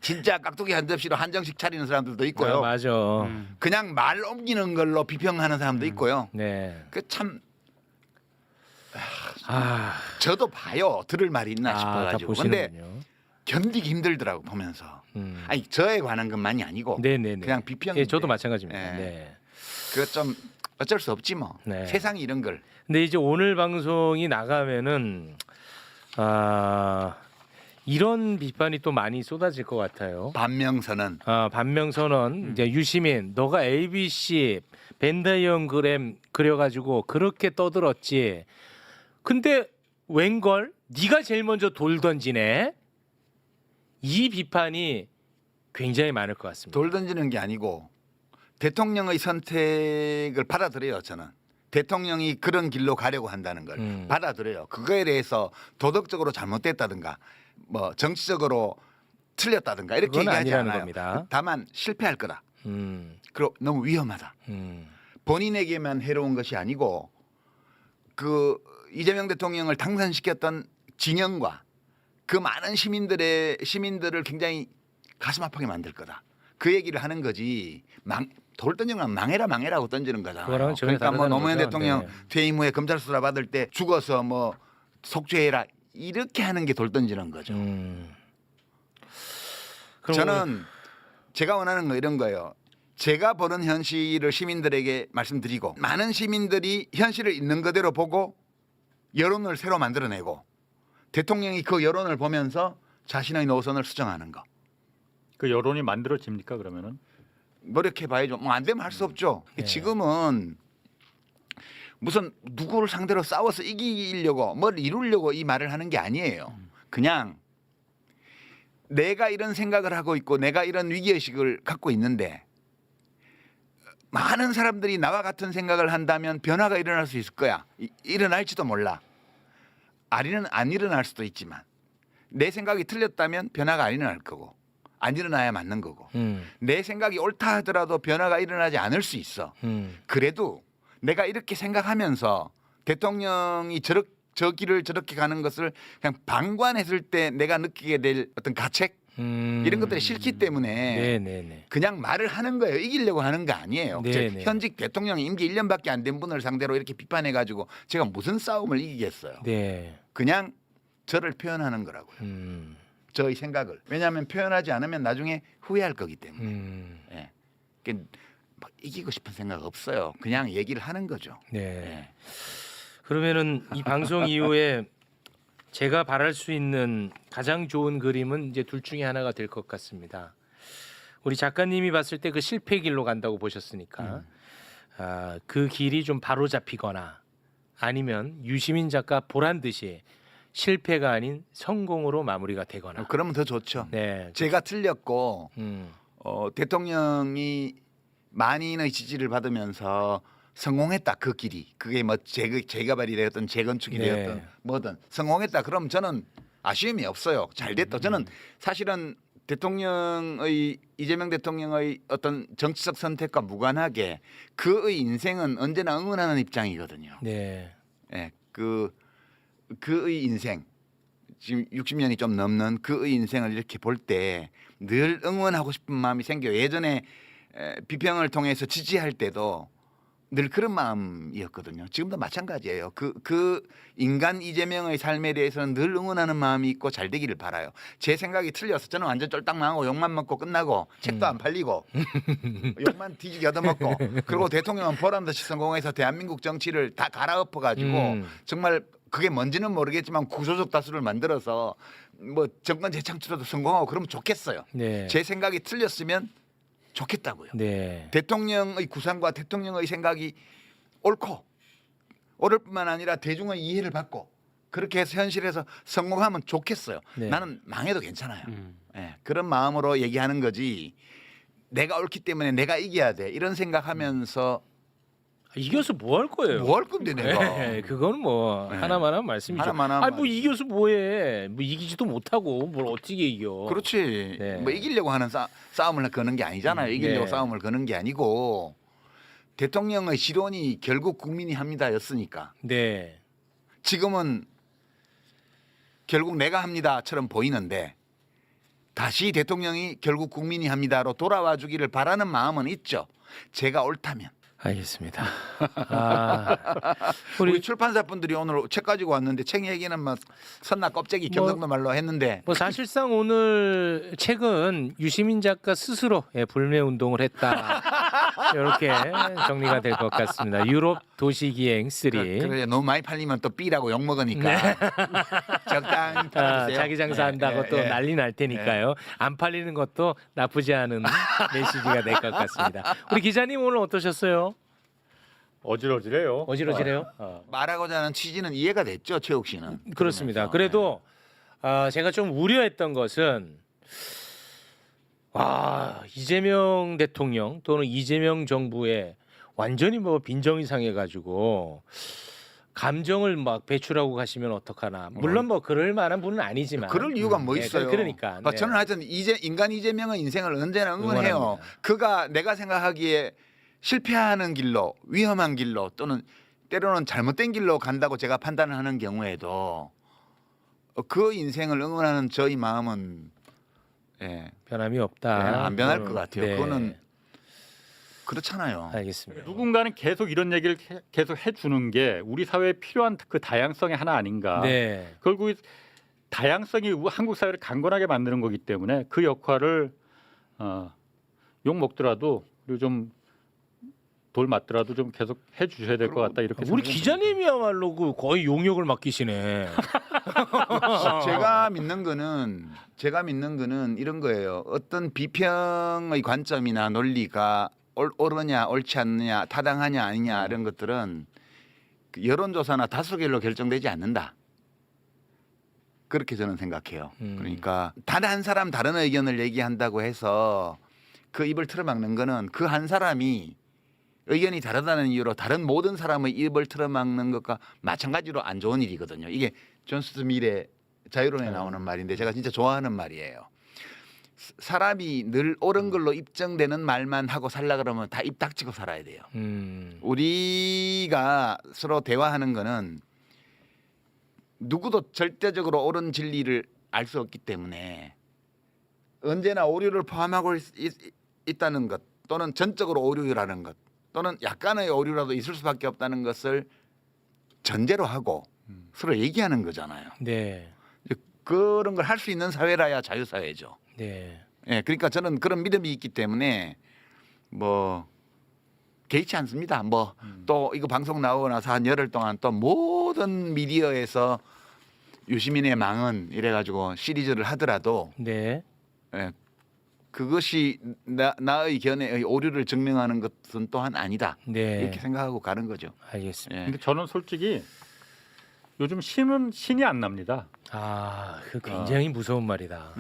진짜 깍두기 한 접시로 한정식 차리는 사람들도 있고요. 맞아. 그냥 말 옮기는 걸로 비평하는 사람도 있고요. 네. 그 참 아, 저도 봐요. 들을 말이 있나 다 싶어가지고. 근데 보시는군요. 견디기 힘들더라고 보면서. 아니 저에 관한 것만이 아니고 네네네. 그냥 비평. 예, 저도 마찬가지입니다. 예. 네. 그거 좀 어쩔 수 없지 뭐. 네. 세상이 이런 걸. 근데 이제 오늘 방송이 나가면은 이런 비판이 또 많이 쏟아질 것 같아요. 반명선언. 반명선언 이제 유시민 너가 ABC 벤다이어그램 그려가지고 그렇게 떠들었지. 근데 웬걸 네가 제일 먼저 돌 던지네. 이 비판이 굉장히 많을 것 같습니다. 돌 던지는 게 아니고 대통령의 선택을 받아들여요. 저는. 대통령이 그런 길로 가려고 한다는 걸 받아들여요. 그거에 대해서 도덕적으로 잘못됐다든가 뭐 정치적으로 틀렸다든가 이렇게 그건 얘기하지 아니라는 않아요. 겁니다. 다만 실패할 거다. 그리고 너무 위험하다. 음. 본인에게만 해로운 것이 아니고 그 이재명 대통령을 당선시켰던 진영과 그 많은 시민들을 굉장히 가슴 아프게 만들 거다. 그 얘기를 하는 거지. 돌 던지면 망해라고 던지는 거잖아요. 그거랑은 전혀 그러니까 뭐 다르다는 노무현 거죠. 대통령 네. 퇴임 후에 검찰 수사 받을 때 죽어서 뭐 속죄해라 이렇게 하는 게 돌 던지는 거죠. 그럼 저는 제가 원하는 거 이런 거예요. 제가 보는 현실을 시민들에게 말씀드리고 많은 시민들이 현실을 있는 그대로 보고 여론을 새로 만들어내고 대통령이 그 여론을 보면서 자신의 노선을 수정하는 거. 그 여론이 만들어집니까 그러면은? 노력해봐야죠. 뭐 안 되면 할 수 없죠. 네. 지금은 무슨 누구를 상대로 싸워서 이기려고 뭘 이루려고 이 말을 하는 게 아니에요. 그냥 내가 이런 생각을 하고 있고 내가 이런 위기의식을 갖고 있는데 많은 사람들이 나와 같은 생각을 한다면 변화가 일어날 수 있을 거야. 일어날지도 몰라. 안 일어날 수도 있지만 내 생각이 틀렸다면 변화가 안 일어날 거고 안 일어나야 맞는 거고 내 생각이 옳다 하더라도 변화가 일어나지 않을 수 있어. 그래도 내가 이렇게 생각하면서 대통령이 저 길을 저렇게 가는 것을 그냥 방관했을 때 내가 느끼게 될 어떤 가책 이런 것들이 싫기 때문에 네네네. 그냥 말을 하는 거예요. 이기려고 하는 거 아니에요. 네네. 현직 대통령 임기 1년밖에 안 된 분을 상대로 이렇게 비판해가지고 제가 무슨 싸움을 이기겠어요. 네. 그냥 저를 표현하는 거라고요. 저의 생각을. 왜냐하면 표현하지 않으면 나중에 후회할 거기 때문에. 예. 그러니까 막 이기고 싶은 생각 없어요. 그냥 얘기를 하는 거죠. 네. 예. 그러면은 이 방송 이후에 제가 바랄 수 있는 가장 좋은 그림은 이제 둘 중에 하나가 될 것 같습니다. 우리 작가님이 봤을 때 그 실패 길로 간다고 보셨으니까 그 길이 좀 바로 잡히거나 아니면 유시민 작가 보란 듯이 실패가 아닌 성공으로 마무리가 되거나. 그러면 더 좋죠. 네. 제가 틀렸고 음. 대통령이 만인의 지지를 받으면서 성공했다 그 길이 그게 뭐 재개발이 되었든 재건축이 네. 되었든 뭐든 성공했다 그럼 저는 아쉬움이 없어요. 잘 됐다. 저는 사실은 대통령의 이재명 대통령의 어떤 정치적 선택과 무관하게 그의 인생은 언제나 응원하는 입장이거든요. 네. 예, 그의 인생 지금 60년이 좀 넘는 그의 인생을 이렇게 볼 때 늘 응원하고 싶은 마음이 생겨요. 예전에 비평을 통해서 지지할 때도 늘 그런 마음이었거든요. 지금도 마찬가지예요. 그 인간 이재명의 삶에 대해서는 늘 응원하는 마음이 있고 잘 되기를 바라요. 제 생각이 틀려서 저는 완전 쫄딱 망하고 욕만 먹고 끝나고 책도 안 팔리고 욕만 뒤지게 얻어먹고 그리고 대통령은 보란 듯이 성공해서 대한민국 정치를 다 갈아엎어가지고 정말 그게 뭔지는 모르겠지만 구조적 다수를 만들어서 뭐 정권 재창출에도 성공하고 그러면 좋겠어요. 네. 제 생각이 틀렸으면 좋겠다고요. 네. 대통령의 구상과 대통령의 생각이 옳고 옳을 뿐만 아니라 대중의 이해를 받고 그렇게 해서 현실에서 성공하면 좋겠어요. 네. 나는 망해도 괜찮아요. 예, 그런 마음으로 얘기하는 거지. 내가 옳기 때문에 내가 이겨야 돼. 이런 생각하면서 이겨서 뭐 할 거예요? 뭐 할 건데 내가. 네, 그건 뭐 네. 하나만 하면 말씀이죠. 하나만 하면 아니 뭐 말이죠. 이겨서 뭐해? 뭐 이기지도 못하고 뭘 어떻게 이겨? 그렇지. 네. 뭐 이기려고 하는 싸움을 거는 게 아니잖아요. 이기려고 네. 싸움을 거는 게 아니고 대통령의 실언이 결국 국민이 합니다였으니까. 네. 지금은 결국 내가 합니다처럼 보이는데 다시 대통령이 결국 국민이 합니다로 돌아와 주기를 바라는 마음은 있죠. 제가 옳다면. 알겠습니다. 아, 우리 출판사 분들이 오늘 책 가지고 왔는데 책 얘기는 막 선나 껍데기 경상도 말로 했는데 뭐 사실상 오늘 책은 유시민 작가 스스로 불매 운동을 했다. 이렇게 정리가 될 것 같습니다. 유럽 도시기행 3. 그래 너무 많이 팔리면 또 B라고 욕 먹으니까 적당히 팔아주세요. 자기 장사한다고 예, 또 예. 난리 날 테니까요. 안 팔리는 것도 나쁘지 않은 메시지가 될 것 같습니다. 우리 기자님 오늘 어떠셨어요? 어질어질해요. 어지러지래요? 말하고자 하는 취지는 이해가 됐죠, 최욱 씨는. 그렇습니다. 그러면서. 그래도 제가 좀 우려했던 것은 이재명 대통령 또는 이재명 정부에 완전히 뭐 빈정이 상해가지고 감정을 막 배출하고 가시면 어떡하나. 물론 뭐 그럴 만한 분은 아니지만. 그럴 이유가 뭐 네, 있어요. 그러니까. 네. 저는 하여튼 인간 이재명의 인생을 언제나 응원해요. 응원합니다. 그가 내가 생각하기에 실패하는 길로 위험한 길로 또는 때로는 잘못된 길로 간다고 제가 판단을 하는 경우에도 그 인생을 응원하는 저희 마음은 변함이 없다. 안 변할 것 같아요. 네. 그거는 그렇잖아요. 알겠습니다. 누군가는 계속 이런 얘기를 계속 해주는 게 우리 사회에 필요한 그 다양성의 하나 아닌가. 네. 결국 다양성이 한국 사회를 강건하게 만드는 거기 때문에 그 역할을 욕 먹더라도 그리고 좀 돌 맞더라도 좀 계속 해주셔야 될 것 같다 이렇게. 우리 생각합니다. 기자님이야말로 그 거의 용역을 맡기시네. 제가 믿는 거는 이런 거예요. 어떤 비평의 관점이나 논리가 옳으냐 옳지 않느냐 타당하냐 아니냐 이런 것들은 그 여론조사나 다수결로 결정되지 않는다. 그렇게 저는 생각해요. 그러니까 단 한 사람 다른 의견을 얘기한다고 해서 그 입을 틀어막는 거는 그 한 사람이 의견이 다르다는 이유로 다른 모든 사람의 입을 틀어막는 것과 마찬가지로 안 좋은 일이거든요. 이게 존 스미트의 자유론에 나오는 말인데 제가 진짜 좋아하는 말이에요. 사람이 늘 옳은 걸로 입증되는 말만 하고 살라 그러면 다 입 닥치고 살아야 돼요. 우리가 서로 대화하는 거는 누구도 절대적으로 옳은 진리를 알 수 없기 때문에 언제나 오류를 포함하고 있다는 것 또는 전적으로 오류라는 것 또는 약간의 오류라도 있을 수밖에 없다는 것을 전제로 하고 서로 얘기하는 거잖아요. 네. 그런 걸 할 수 있는 사회라야 자유사회죠. 네. 예, 그러니까 저는 그런 믿음이 있기 때문에 뭐 개의치 않습니다. 뭐 또 이거 방송 나오고 나서 한 열흘 동안 또 모든 미디어에서 유시민의 망언 이래가지고 시리즈를 하더라도 네. 예, 그것이 나의 견해의 오류를 증명하는 것은 또한 아니다. 네. 이렇게 생각하고 가는 거죠. 알겠습니다. 예. 근데 저는 솔직히 요즘 신이 안 납니다. 아, 그 굉장히 무서운 말이다.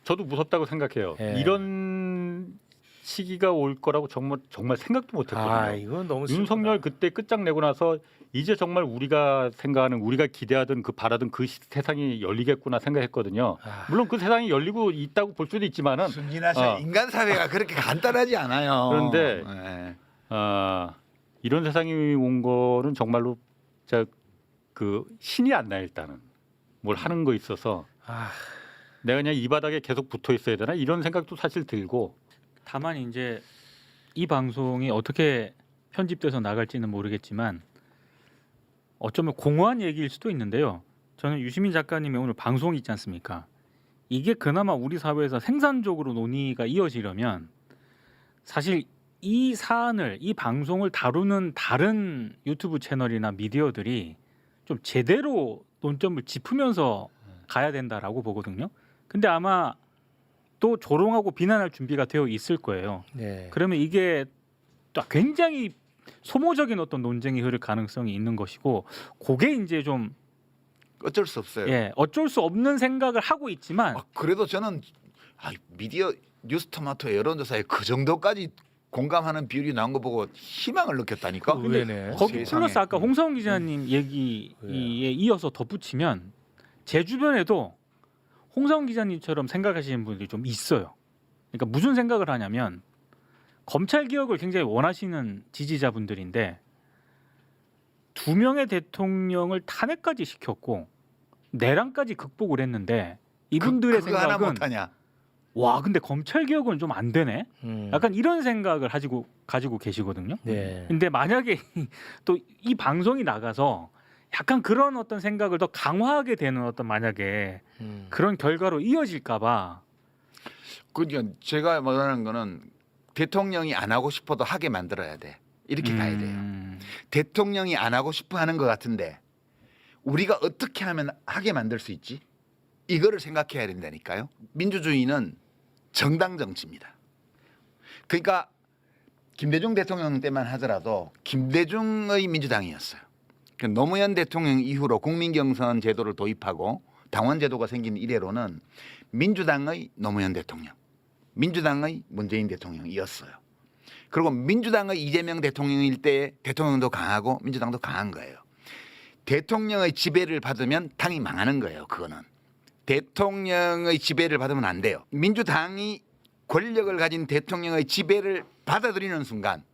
저도 무섭다고 생각해요. 예. 이런 시기가 올 거라고 정말 생각도 못했거든요. 아, 이건 너무 슬프다. 윤석열 그때 끝장내고 나서 이제 정말 우리가 생각하는 우리가 기대하던 그 바라던 그 세상이 열리겠구나 생각했거든요. 아. 물론 그 세상이 열리고 있다고 볼 수도 있지만은 순진하셔. 인간 사회가 그렇게 간단하지 않아요. 그런데 예. 이런 세상이 온 거는 정말로 그 신이 안 나 일단은 뭘 하는 거 있어서 아, 내가 그냥 이 바닥에 계속 붙어 있어야 되나 이런 생각도 사실 들고. 다만 이제 이 방송이 어떻게 편집돼서 나갈지는 모르겠지만 어쩌면 공허한 얘기일 수도 있는데요. 저는 유시민 작가님의 오늘 방송 있지 않습니까? 이게 그나마 우리 사회에서 생산적으로 논의가 이어지려면 사실 이 사안을 이 방송을 다루는 다른 유튜브 채널이나 미디어들이 좀 제대로 논점을 짚으면서 가야 된다라고 보거든요. 근데 아마 또 조롱하고 비난할 준비가 되어 있을 거예요. 네. 그러면 이게 또 굉장히 소모적인 어떤 논쟁이 흐를 가능성이 있는 것이고, 그게 이제 좀 어쩔 수 없어요. 예, 어쩔 수 없는 생각을 하고 있지만 그래도 저는 미디어 뉴스토마토 여론조사에 그 정도까지 공감하는 비율이 나온 거 보고 희망을 느꼈다니까. 의외네. 거기 세상에. 플러스 아까 홍성훈 기자님 얘기에 이어서 덧붙이면 제 주변에도 홍성훈 기자님처럼 생각하시는 분들이 좀 있어요. 그러니까 무슨 생각을 하냐면 검찰 개혁을 굉장히 원하시는 지지자분들인데 2명의 대통령을 탄핵까지 시켰고 내란까지 극복을 했는데 이분들의 그거 하나 생각은 못하냐. 와 근데 검찰 개혁은 좀 안 되네. 약간 이런 생각을 가지고 계시거든요. 네. 근데 만약에 또 이 방송이 나가서 약간 그런 어떤 생각을 더 강화하게 되는 어떤 만약에 그런 결과로 이어질까봐. 그러니까 제가 말하는 거는 대통령이 안 하고 싶어도 하게 만들어야 돼. 이렇게 가야 돼요. 대통령이 안 하고 싶어 하는 것 같은데 우리가 어떻게 하면 하게 만들 수 있지? 이거를 생각해야 된다니까요. 민주주의는 정당 정치입니다. 그러니까 김대중 대통령 때만 하더라도 김대중의 민주당이었어요. 그러니까 노무현 대통령 이후로 국민경선 제도를 도입하고 당원 제도가 생긴 이래로는 민주당의 노무현 대통령, 민주당의 문재인 대통령이었어요. 그리고 민주당의 이재명 대통령일 때 대통령도 강하고 민주당도 강한 거예요. 대통령의 지배를 받으면 당이 망하는 거예요. 그거는. 대통령의 지배를 받으면 안 돼요. 민주당이 권력을 가진 대통령의 지배를 받아들이는 순간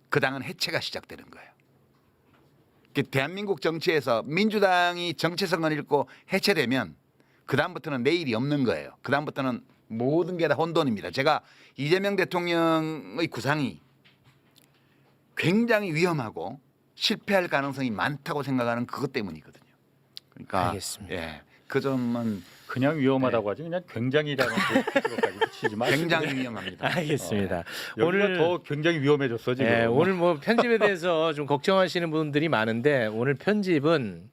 그 당은 해체가 시작되는 거예요. 대한민국 정치에서 민주당이 정체성을 잃고 해체되면 그 다음부터는 내일이 없는 거예요. 그 다음부터는 모든 게 다 혼돈입니다. 제가 이재명 대통령의 구상이 굉장히 위험하고 실패할 가능성이 많다고 생각하는 그것 때문이거든요. 그러니까 알겠습니다. 예, 그 점은 그냥 위험하다고 하지 그냥 굉장히라는 것까지 붙이지 마시고 굉장히 위험합니다. 알겠습니다. 오늘 더 굉장히 위험해졌어 지금. 네, 오늘 뭐 편집에 대해서 좀 걱정하시는 분들이 많은데 오늘 편집은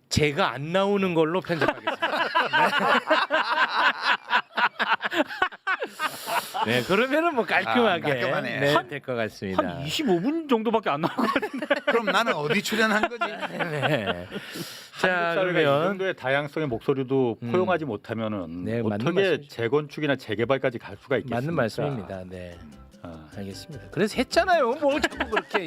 제가 안 나오는 걸로 편집하겠습니다. 네, 그러면은 뭐 깔끔하게 깔끔하네. 네, 될 것 같습니다. 한 25분 정도밖에 안 나올 것 같은데. 그럼 나는 어디 출연한 거지? 네. 자, 한국 사회가 이 그러면 정도의 다양성의 목소리도 포용하지 못하면은 네, 맞는 어떻게 말씀이죠. 재건축이나 재개발까지 갈 수가 있겠습니까? 맞는 말씀입니다. 네, 아. 알겠습니다. 그래서 했잖아요. 뭐 자꾸 그렇게.